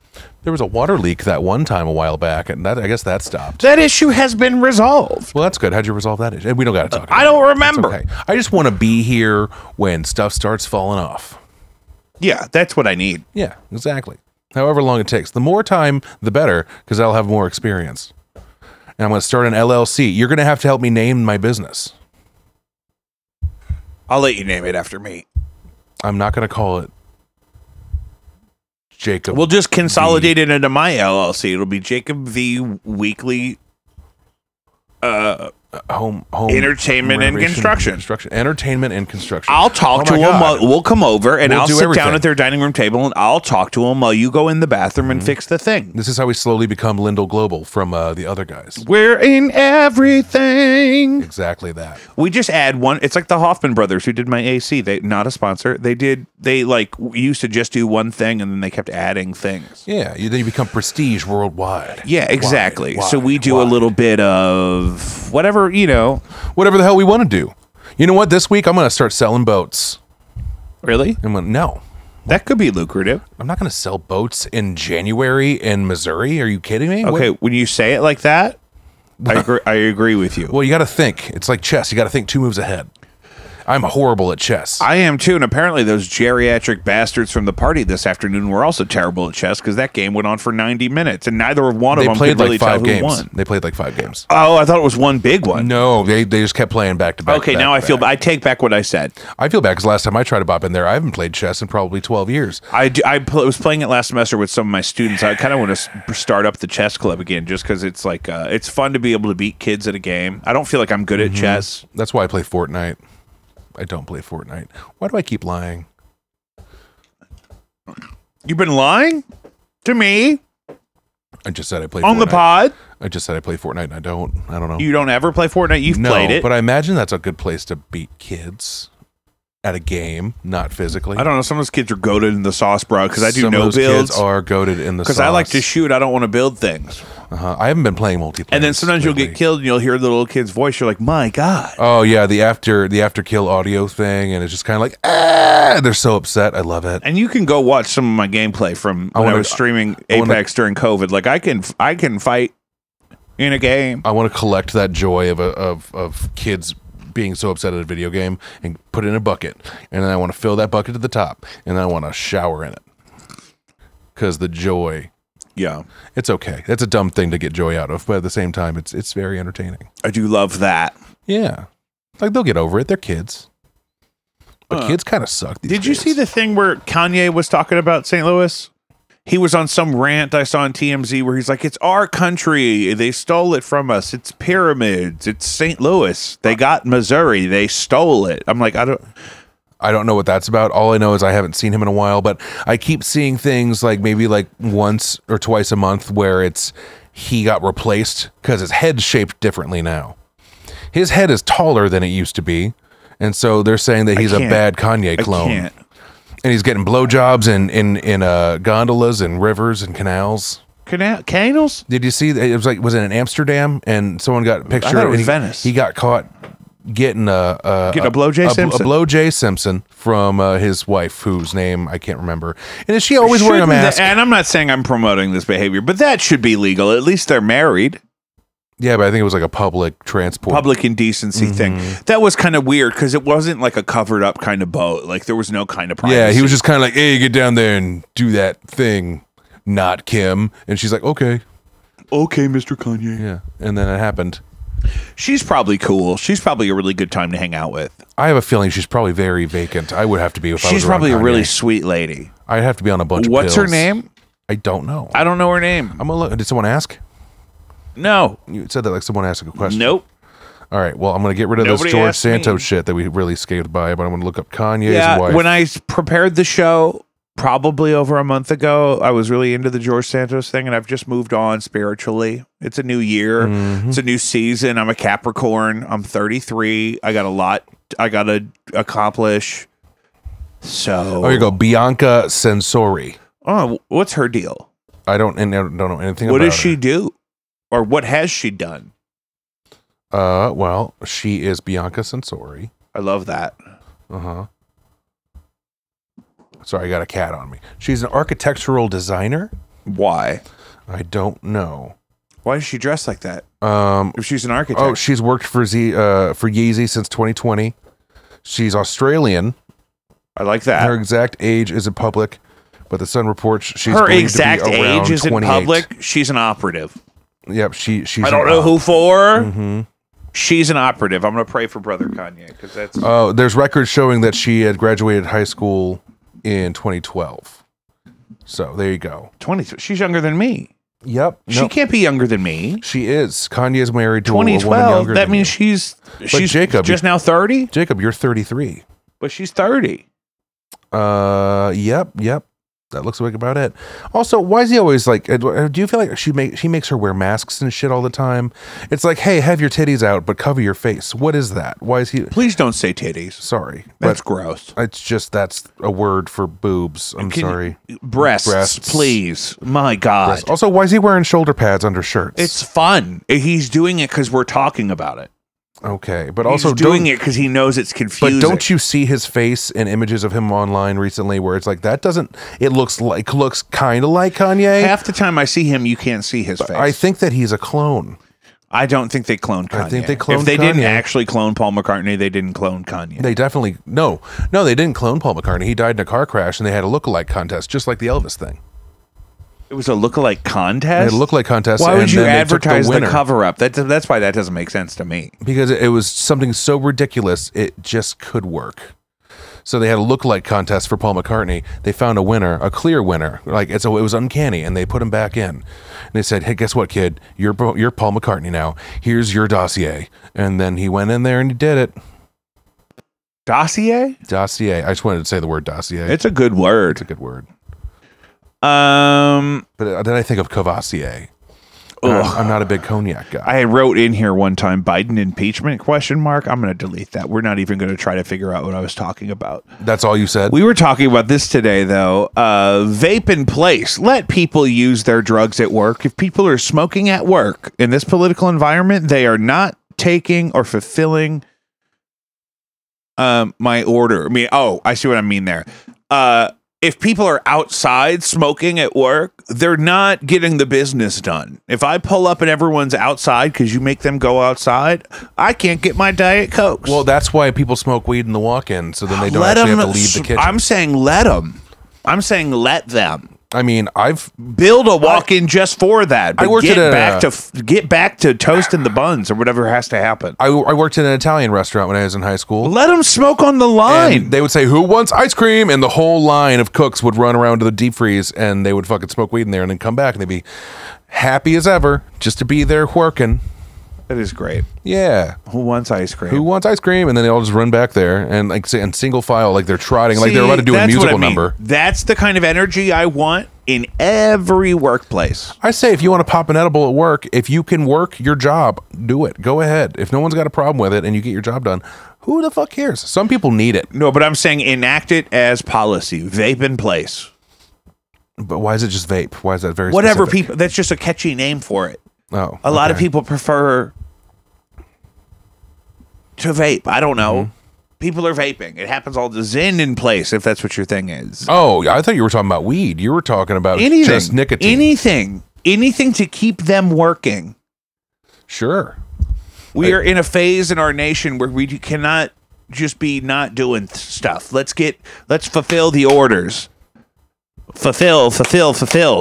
There was a water leak that one time a while back, and I guess that stopped. That issue has been resolved. Well, that's good. How'd you resolve that issue? We don't got to talk about it. I don't remember. Okay. I just want to be here when stuff starts falling off. Yeah, that's what I need. Yeah, exactly. However long it takes. The more time, the better, because I'll have more experience. And I'm going to start an LLC. You're going to have to help me name my business. I'll let you name it after me. I'm not going to call it Jacob. We'll just consolidate it into my LLC. It'll be Jacob V Weekly home entertainment and construction. Entertainment and construction. I'll talk to him. We'll come over and I'll sit down at their dining room table and I'll talk to him while you go in the bathroom and fix the thing. This is how we slowly become Lindell Global from the other guys. We're in everything. Exactly that. We just add one. It's like the Hoffman brothers who did my AC. They not a sponsor. They like used to just do one thing and then they kept adding things. Yeah, then you become prestige worldwide. Yeah, exactly. So we do a little bit of whatever, whatever the hell we want to do. You know what? This week I'm going to start selling boats. Really? No. That could be lucrative. I'm not going to sell boats in January in Missouri. Are you kidding me? Okay, when you say it like that, I agree with you. Well, you got to think. It's like chess. You got to think 2 moves ahead. I'm horrible at chess. I am too, and apparently those geriatric bastards from the party this afternoon were also terrible at chess because that game went on for 90 minutes, and neither one of them could really tell who won. They played like 5 games. Oh, I thought it was one big one. No, they just kept playing back to back. Okay, now I take back what I said. I feel bad because last time I tried to bop in there, I haven't played chess in probably 12 years. I was playing it last semester with some of my students. I kind of want to start up the chess club again just because it's like it's fun to be able to beat kids at a game. I don't feel like I'm good at chess. That's why I play Fortnite. I don't play Fortnite. Why do I keep lying? You've been lying to me? I just said I play on Fortnite. The pod. I just said I play Fortnite and I don't know. You don't ever play Fortnite? You've played it. But I imagine that's a good place to beat kids at a game, not physically. I don't know. Some of those kids are goated in the sauce, bro, because I do some no of those builds. Kids are goated in the sauce. Because I like to shoot. I don't want to build things. I haven't been playing multiplayer. And then sometimes you'll get killed and you'll hear the little kid's voice. You're like, my God. Oh, yeah. The after kill audio thing. And it's just kind of like, ah, they're so upset. I love it. And you can go watch some of my gameplay from when I was streaming Apex during COVID. Like I can fight in a game. I want to collect that joy of kids being so upset at a video game and put it in a bucket. And then I want to fill that bucket to the top. And then I want to shower in it. Because the joy... Yeah, it's okay. That's a dumb thing to get joy out of, but at the same time, it's very entertaining. I do love that. Yeah, like they'll get over it. They're kids, but kids kind of suck. Did you see the thing where Kanye was talking about St. Louis? He was on some rant I saw on TMZ where he's like, "It's our country. They stole it from us. It's pyramids. It's St. Louis. They got Missouri. They stole it." I'm like, I don't know what that's about. All I know is I haven't seen him in a while, but I keep seeing things like maybe like once or twice a month where he got replaced because his head's shaped differently now. His head is taller than it used to be, and so they're saying that he's a bad Kanye clone. And he's getting blowjobs in gondolas and rivers and canals. Canals? Did you see? It was it in Amsterdam? And someone got a picture. I thought it was Venice. He got caught getting a blow J Simpson. A blow J Simpson from his wife, whose name I can't remember. And is she always wearing a mask? And I'm not saying I'm promoting this behavior, but that should be legal. At least they're married. Yeah, but I think it was like a public indecency thing. That was kind of weird because it wasn't like a covered up kind of boat. Like there was no kind of privacy. Yeah, he was just kind of like, "Hey, get down there and do that thing, not Kim." And she's like, "Okay." Okay, Mr. Kanye. Yeah, and then it happened. She's probably cool. She's probably a really good time to hang out with. I have a feeling she's probably very vacant. I would have to be if I was She's probably a really sweet lady. I'd have to be on a bunch of pills. What's her name? I don't know. I don't know her name. I'm gonna look. Did someone ask? No. You said that like someone asked a question. Nope. All right. Well, I'm gonna get rid of this George Santos shit that we really skated by, but I'm gonna look up Kanye's wife. When I prepared the show, probably over a month ago, I was really into the George Santos thing, and I've just moved on spiritually. It's a new year. Mm-hmm. It's a new season. I'm a Capricorn. I'm 33. I got a lot I got to accomplish. So. Oh, you go. Bianca Sensori. Oh, what's her deal? I don't know anything about her. What does she do? Or what has she done? Well, she is Bianca Sensori. I love that. Uh-huh. Sorry, I got a cat on me. She's an architectural designer. Why? I don't know. Why is she dressed like that? If she's an architect. Oh, she's worked for Yeezy since 2020. She's Australian. I like that. Her exact age isn't public, but the Sun reports she's her believed exact to be around age isn't 28. public. She's an operative. Yep, she's. I don't know who for. Mm-hmm. She's an operative. I'm gonna pray for Brother Kanye because that's. Oh, there's records showing that she had graduated high school in 2012. So there you go. 20. She's younger than me. Yep. She can't be younger than me. She is. Kanye is married to a woman 2012. younger That than means you. she's Jacob, just now 30. Jacob, you're 33. But she's 30. Yep. That looks like about it. Also, why is he always like? Do you feel like she makes her wear masks and shit all the time? It's like, hey, have your titties out, but cover your face. What is that? Why is he? Please don't say titties. Sorry, that's gross. It's just that's a word for boobs. I'm sorry. Breasts, please. My God. Breasts. Also, why is he wearing shoulder pads under shirts? It's fun. He's doing it because we're talking about it. Okay, but also he's doing it because he knows it's confusing. But don't you see his face in images of him online recently where it's like that doesn't it looks kind of like Kanye? Half the time I see him, you can't see his face. I think that he's a clone. I don't think they cloned Kanye. I think they cloned Kanye. If they didn't actually clone Paul McCartney, they didn't clone Kanye. They definitely no, they didn't clone Paul McCartney. He died in a car crash, and they had a lookalike contest, just like the Elvis thing. It was a lookalike contest? They had a lookalike contest. Why would you advertise the cover-up? That's why that doesn't make sense to me. Because it was something so ridiculous, it just could work. So they had a lookalike contest for Paul McCartney. They found a winner, a clear winner. Like it was uncanny, and they put him back in. And they said, "Hey, guess what, kid? You're Paul McCartney now. Here's your dossier." And then he went in there and he did it. Dossier? Dossier. I just wanted to say the word dossier. It's a good word. It's a good word. But then I think of Cavassier. I'm not a big cognac guy. I wrote in here one time, Biden impeachment ? I'm going to delete that. We're not even going to try to figure out what I was talking about. That's all you said? We were talking about this today, though. Vape in place. Let people use their drugs at work. If people are smoking at work in this political environment, they are not taking or fulfilling my order. I see what I mean there. If people are outside smoking at work, they're not getting the business done. If I pull up and everyone's outside because you make them go outside, I can't get my Diet Cokes. Well, that's why people smoke weed in the walk-in, so then they don't actually have to leave the kitchen. I'm saying let them. I'm saying let them. I mean, I've build a walk-in just for that. But I worked get back to toasting the buns or whatever has to happen. I worked in an Italian restaurant when I was in high school. Let them smoke on the line. And they would say, "Who wants ice cream?" And the whole line of cooks would run around to the deep freeze, and they would fucking smoke weed in there, and then come back, and they'd be happy as ever just to be there working. That is great. Yeah. Who wants ice cream? Who wants ice cream? And then they all just run back there and like in single file, like they're trotting, like they're about to do a musical number. That's the kind of energy I want in every workplace. I say if you want to pop an edible at work, if you can work your job, do it. Go ahead. If no one's got a problem with it and you get your job done, who the fuck cares? Some people need it. No, but I'm saying enact it as policy. Vape in place. But why is it just vape? Why is that very whatever specific? People? That's just a catchy name for it. Oh, a lot of people prefer to vape. I don't know. Mm-hmm. People are vaping. It happens all the Zen in place, if that's what your thing is. Oh, I thought you were talking about weed. You were talking about just nicotine. Anything to keep them working. Sure. We are in a phase in our nation where we cannot just be not doing stuff. Let's fulfill the orders. Fulfill.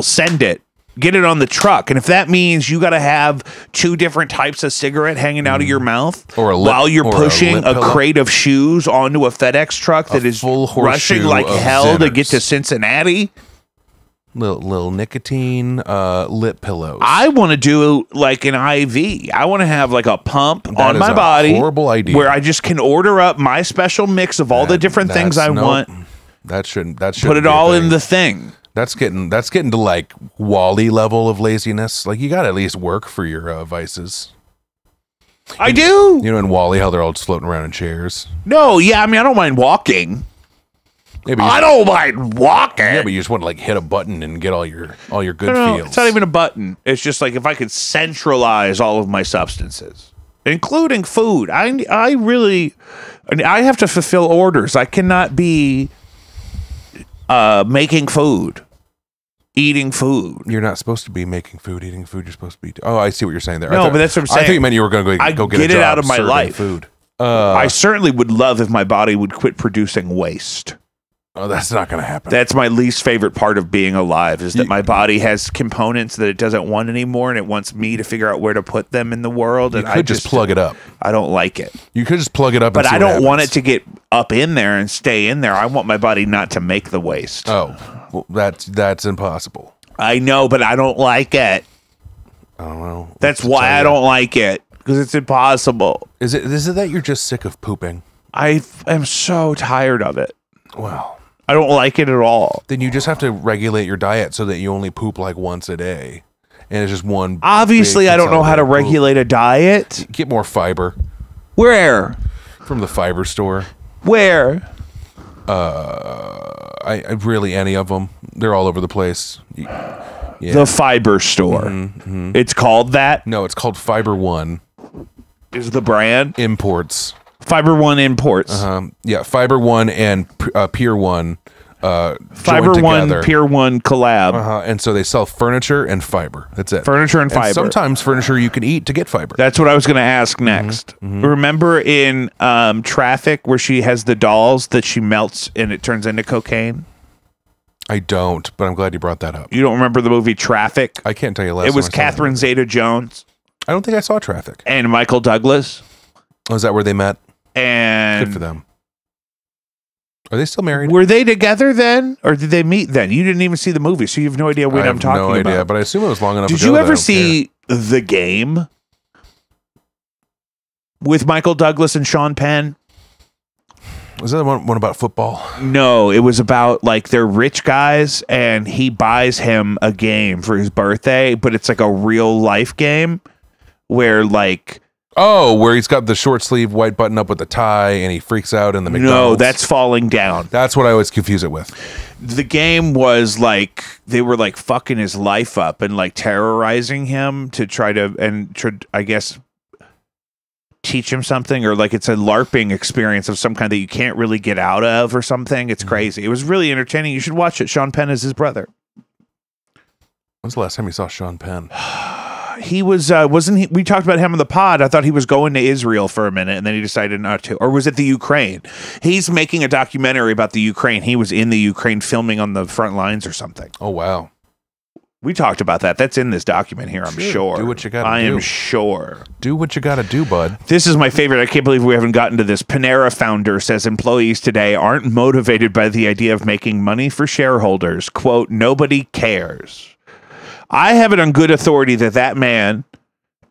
Send it. Get it on the truck. And if that means you got to have 2 different types of cigarette hanging out of your mouth while you're pushing a crate of shoes onto a FedEx truck that is rushing like hell to get to Cincinnati. Little nicotine lip pillows. I want to do like an IV. I want to have like a pump on my body. Horrible idea. Where I just can order up my special mix of all the different things I want. That shouldn't put it all in the thing. That's getting to like Wall-E level of laziness. Like you got to at least work for your vices. I do. You know in Wall-E how they're all just floating around in chairs. No, yeah, I mean I don't mind walking. I don't mind walking. Yeah, but you just want to like hit a button and get all your good feels. It's not even a button. It's just like if I could centralize all of my substances, including food. I have to fulfill orders. I cannot be making food, eating food. You're not supposed to be making food, eating food. You're supposed to be. Oh, I see what you're saying there. No, but that's what I'm saying. I thought you meant you were going to go get a job it out of my life. Food. I certainly would love if my body would quit producing waste. Oh, that's not going to happen. That's my least favorite part of being alive is that my body has components that it doesn't want anymore, and it wants me to figure out where to put them in the world. And I just plug it up. I don't like it. You could just plug it up, but I don't want it to get up in there and stay in there. I want my body not to make the waste. Oh, well, that's impossible. I know, but I don't like it. I don't know. That's why I don't like it, because it's impossible. Is it that you're just sick of pooping? I am so tired of it. Well, I don't like it at all. Then you just have to regulate your diet so that you only poop like once a day. And it's just one. Obviously, I don't know how to regulate a diet. Get more fiber. Where? From the fiber store. Where? I really any of them. They're all over the place. Yeah. The fiber store. It's called that? No, it's called Fiber One. Is the brand? Imports. Fiber One Imports. Yeah, Fiber One and Pier One. Fiber One, Pier One collab. And so they sell furniture and fiber. That's it. Furniture and fiber. Sometimes furniture you can eat to get fiber. That's what I was going to ask next. Remember in Traffic where she has the dolls that she melts and it turns into cocaine? I don't, but I'm glad you brought that up. You don't remember the movie Traffic? I can't tell you last. It was Catherine Zeta-Jones. I don't think I saw Traffic. And Michael Douglas. Oh, is that where they met? And good for them. Are they still married? Were they together then, or did they meet then? You didn't even see the movie, so you have no idea what I'm talking about. No idea, but I assume it was long enough. Did you ever see The Game with Michael Douglas and Sean Penn? Was that one about football? No, it was about like they're rich guys, and he buys him a game for his birthday, but it's like a real life game where like. Oh, where he's got the short sleeve white button up with the tie and he freaks out in the McDonald's. No, that's Falling Down. That's what I always confuse it with. The game was like they were like fucking his life up and like terrorizing him to try to I guess teach him something, or like it's a LARPing experience of some kind that you can't really get out of or something. It's crazy. It was really entertaining. You should watch it. Sean Penn is his brother. When's the last time you saw Sean Penn? He was, wasn't he? We talked about him on the pod. I thought he was going to Israel for a minute and then he decided not to. Or was it the Ukraine? He's making a documentary about the Ukraine. He was in the Ukraine filming on the front lines or something. Oh, wow. We talked about that. That's in this document here, I'm sure. Do what you got to do. I am sure. Do what you got to do, bud. This is my favorite. I can't believe we haven't gotten to this. Panera founder says employees today aren't motivated by the idea of making money for shareholders. Quote, nobody cares. I have it on good authority that that man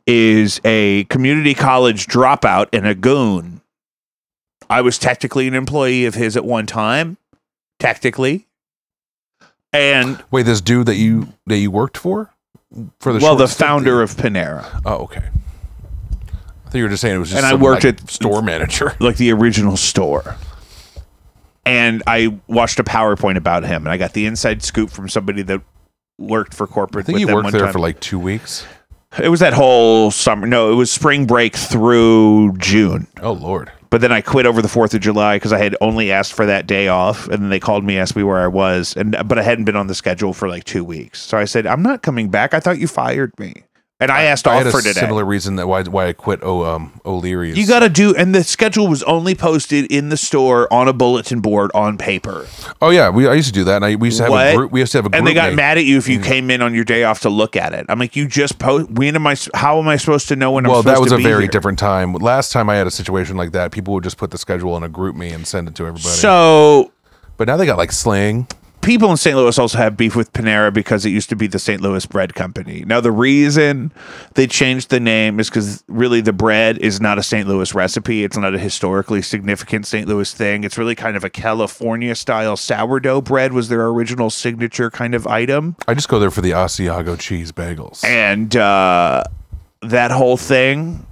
is a community college dropout and a goon. I was technically an employee of his at one time. Technically. And wait, this dude that you worked for the founder of Panera. Oh, okay. I thought you were just saying it was just I worked at store manager. Like the original store. And I watched a PowerPoint about him and I got the inside scoop from somebody that worked for corporate. I think you worked there for like 2 weeks. It was that whole summer. No, it was spring break through June. Oh, Lord. But then I quit over the 4th of July because I had only asked for that day off. And then they called me, asked me where I was. But I hadn't been on the schedule for like 2 weeks. So I said, I'm not coming back. I thought you fired me. And I asked off for today. Similar reason that why I quit O'Leary's. You got to do, and the schedule was only posted in the store on a bulletin board on paper. Oh yeah, I used to do that. And we used to have a group. We used to have a group. And they got mad at you if you came in on your day off to look at it. I'm like, you just post. How am I supposed to know when I'm supposed to be Well, that was a very here? different time. Last time I had a situation like that, people would just put the schedule in a group me and send it to everybody. So, but now they got like Sling. People in St. Louis also have beef with Panera because it used to be the St. Louis Bread Company. Now, the reason they changed the name is because really the bread is not a St. Louis recipe. It's not a historically significant St. Louis thing. It's really kind of a California-style sourdough bread was their original signature kind of item. I just go there for the Asiago cheese bagels. And that whole thing.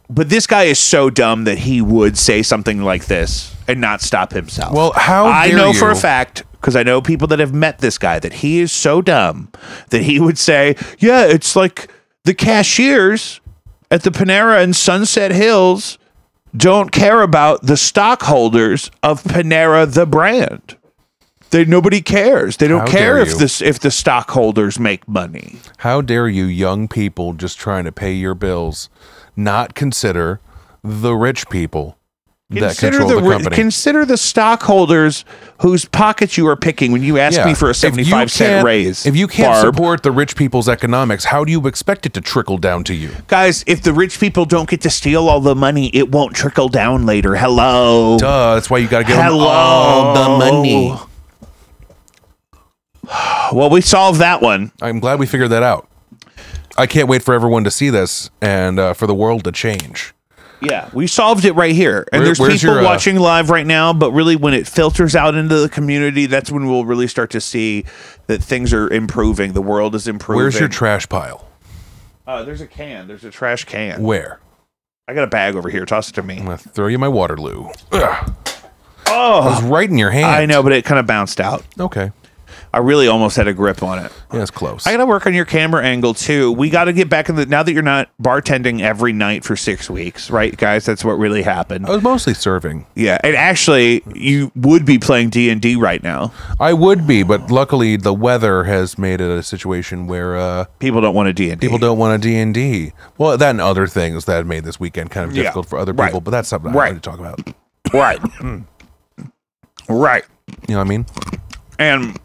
But this guy is so dumb that he would say something like this and not stop himself. Well, how dare I know you? for a fact, because I know people that have met this guy, that he is so dumb that he would say, yeah, it's like the cashiers at the Panera in Sunset Hills don't care about the stockholders of Panera, the brand. Nobody cares. They don't care if the stockholders make money. How dare you, young people just trying to pay your bills, not consider the rich people that control the company. Consider the stockholders whose pockets you are picking when you ask me for a 75-cent raise. If you can't support the rich people's economics, how do you expect it to trickle down to you? Guys, if the rich people don't get to steal all the money, it won't trickle down later. Hello. Duh, that's why you got to give them all the money. Well, we solved that one. I'm glad we figured that out. I can't wait for everyone to see this and for the world to change. Yeah, we solved it right here. And there's people watching live right now, but really when it filters out into the community, that's when we'll really start to see that things are improving. The world is improving. Where's your trash pile? There's a can. There's a trash can. Where? I got a bag over here. Toss it to me. I'm going to throw you my Waterloo. Ugh. Oh. It was right in your hand. I know, but it kind of bounced out. Okay. I really almost had a grip on it. Yeah, it's close. I got to work on your camera angle, too. We got to get back in now that you're not bartending every night for 6 weeks, right, guys? That's what really happened. I was mostly serving. Yeah, and actually, you would be playing D&D right now. I would be, but luckily the weather has made it a situation where... people don't want a D&D. People don't want a D&D. Well, that and other things that made this weekend kind of difficult for other people, but that's something I want to talk about. Right. Right. You know what I mean? And...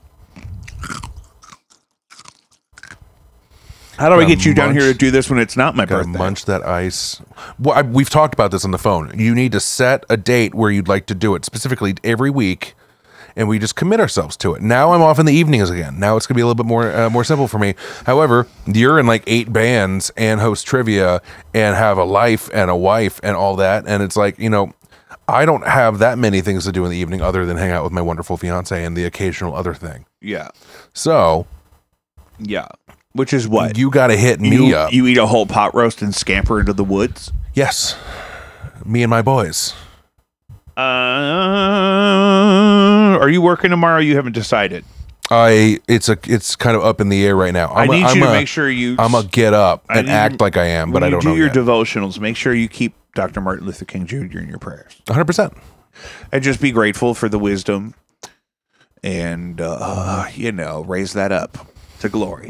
how do I get you down here to do this when it's not my birthday? Munch that ice. Well, we've talked about this on the phone. You need to set a date where you'd like to do it, specifically every week, and we just commit ourselves to it. Now I'm off in the evenings again. Now it's going to be a little bit more simple for me. However, you're in like 8 bands and host trivia and have a life and a wife and all that, and it's like, you know, I don't have that many things to do in the evening other than hang out with my wonderful fiance and the occasional other thing. Yeah. So... yeah. Which is what? You got to hit me up. You eat a whole pot roast and scamper into the woods? Yes. Me and my boys. Are you working tomorrow? You haven't decided. It's kind of up in the air right now. I need you to make sure you... I'm going to get up and act like I am, but I don't know When you do yet. your devoltionals, make sure you keep Dr. Martin Luther King Jr. in your prayers. 100%. And just be grateful for the wisdom and, you know, raise that up to glory.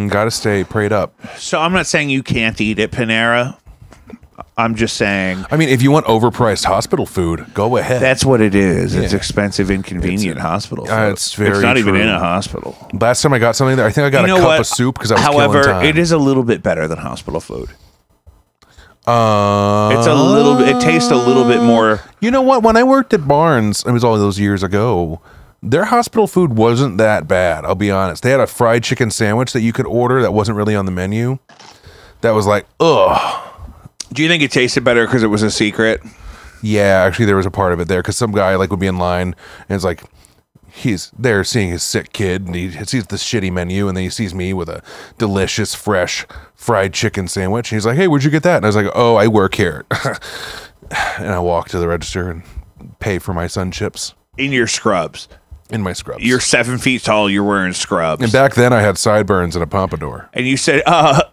Got to stay prayed up. So I'm not saying you can't eat at Panera. I'm just saying... I mean, if you want overpriced hospital food, go ahead. That's what it is. It's expensive, inconvenient hospital food. It's very not true. even in a hospital. Last time I got something there, I think I got a cup of soup because I was killing time. It is a little bit better than hospital food. It's a little bit... it tastes a little bit more... You know what? When I worked at Barnes, it was all those years ago... their hospital food wasn't that bad, I'll be honest. They had a fried chicken sandwich that you could order that wasn't really on the menu. That was like, ugh. Do you think it tasted better because it was a secret? Yeah, actually there was a part of it there because some guy like would be in line and it's like, he's there seeing his sick kid and he sees the shitty menu and then he sees me with a delicious, fresh fried chicken sandwich. And he's like, hey, where'd you get that? And I was like, oh, I work here. And I walk to the register and pay for my sun chips. In your scrubs. In my scrubs. You're 7 feet tall. You're wearing scrubs. And back then I had sideburns and a pompadour. And you said,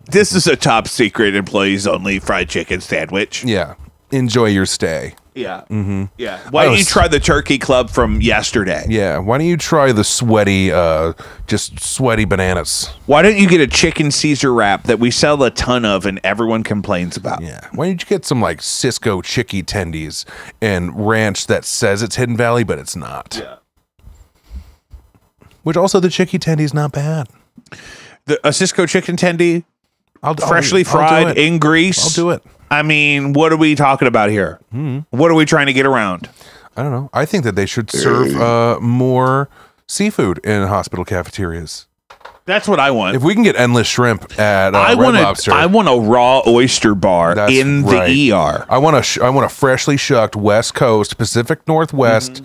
this is a top secret employees only fried chicken sandwich. Yeah. Enjoy your stay. Yeah. Mm-hmm. Yeah. Why don't you try the turkey club from yesterday? Yeah. Why don't you try the sweaty, just sweaty bananas? Why don't you get a chicken Caesar wrap that we sell a ton of and everyone complains about? Yeah. Why don't you get some like Cisco chicky tendies and ranch that says it's Hidden Valley, but it's not? Yeah. Which also the chicky tendy's not bad. A Cisco chicken tendy, freshly fried in grease. I'll do it. I mean, what are we talking about here? What are we trying to get around? I don't know. I think that they should serve more seafood in hospital cafeterias. That's what I want. If we can get endless shrimp at Red Lobster. I want a raw oyster bar in the ER. I want a freshly shucked West Coast, Pacific Northwest.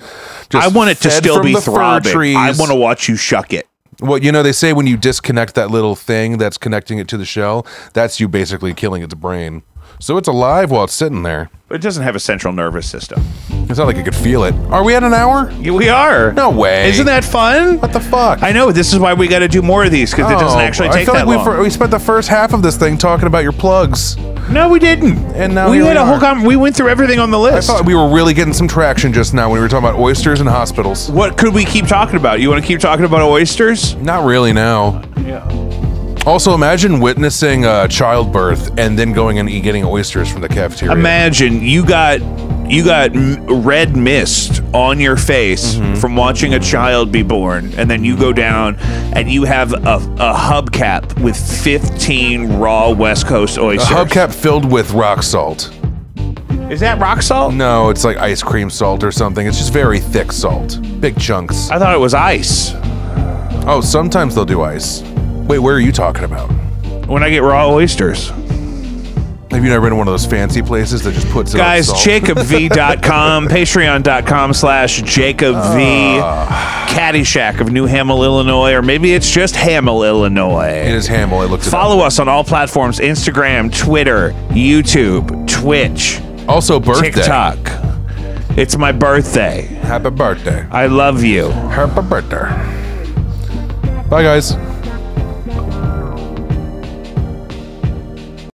I want it to still be throbbing. I want to watch you shuck it. Well, you know, they say when you disconnect that little thing that's connecting it to the shell, that's you basically killing its brain. So it's alive while it's sitting there. But it doesn't have a central nervous system. It's not like it could feel it. Are we at an hour? Yeah, we are. No way. Isn't that fun? What the fuck? I know. This is why we got to do more of these, because it doesn't actually take that long. We spent the first half of this thing talking about your plugs. No, we didn't. And now we had a whole we went through everything on the list. I thought we were really getting some traction just now when we were talking about oysters and hospitals. What could we keep talking about? You want to keep talking about oysters? Not really now. Yeah. Also, imagine witnessing childbirth and then going and getting oysters from the cafeteria. Imagine you got red mist on your face from watching a child be born, and then you go down and you have a hubcap with 15 raw West Coast oysters. A hubcap filled with rock salt. Is that rock salt? No, it's like ice cream salt or something. It's just very thick salt. Big chunks. I thought it was ice. Oh, sometimes they'll do ice. Wait, where are you talking about? When I get raw oysters. Have you never been to one of those fancy places that just puts it on salt? JacobV.com, Patreon.com/JacobV, Caddyshack of New Hamel, Illinois, or maybe it's just Hamel, Illinois. It is Hamel. I looked it up. Follow us on all platforms: Instagram, Twitter, YouTube, Twitch. Also birthday. TikTok. It's my birthday. Happy birthday. I love you. Happy birthday. Bye, guys.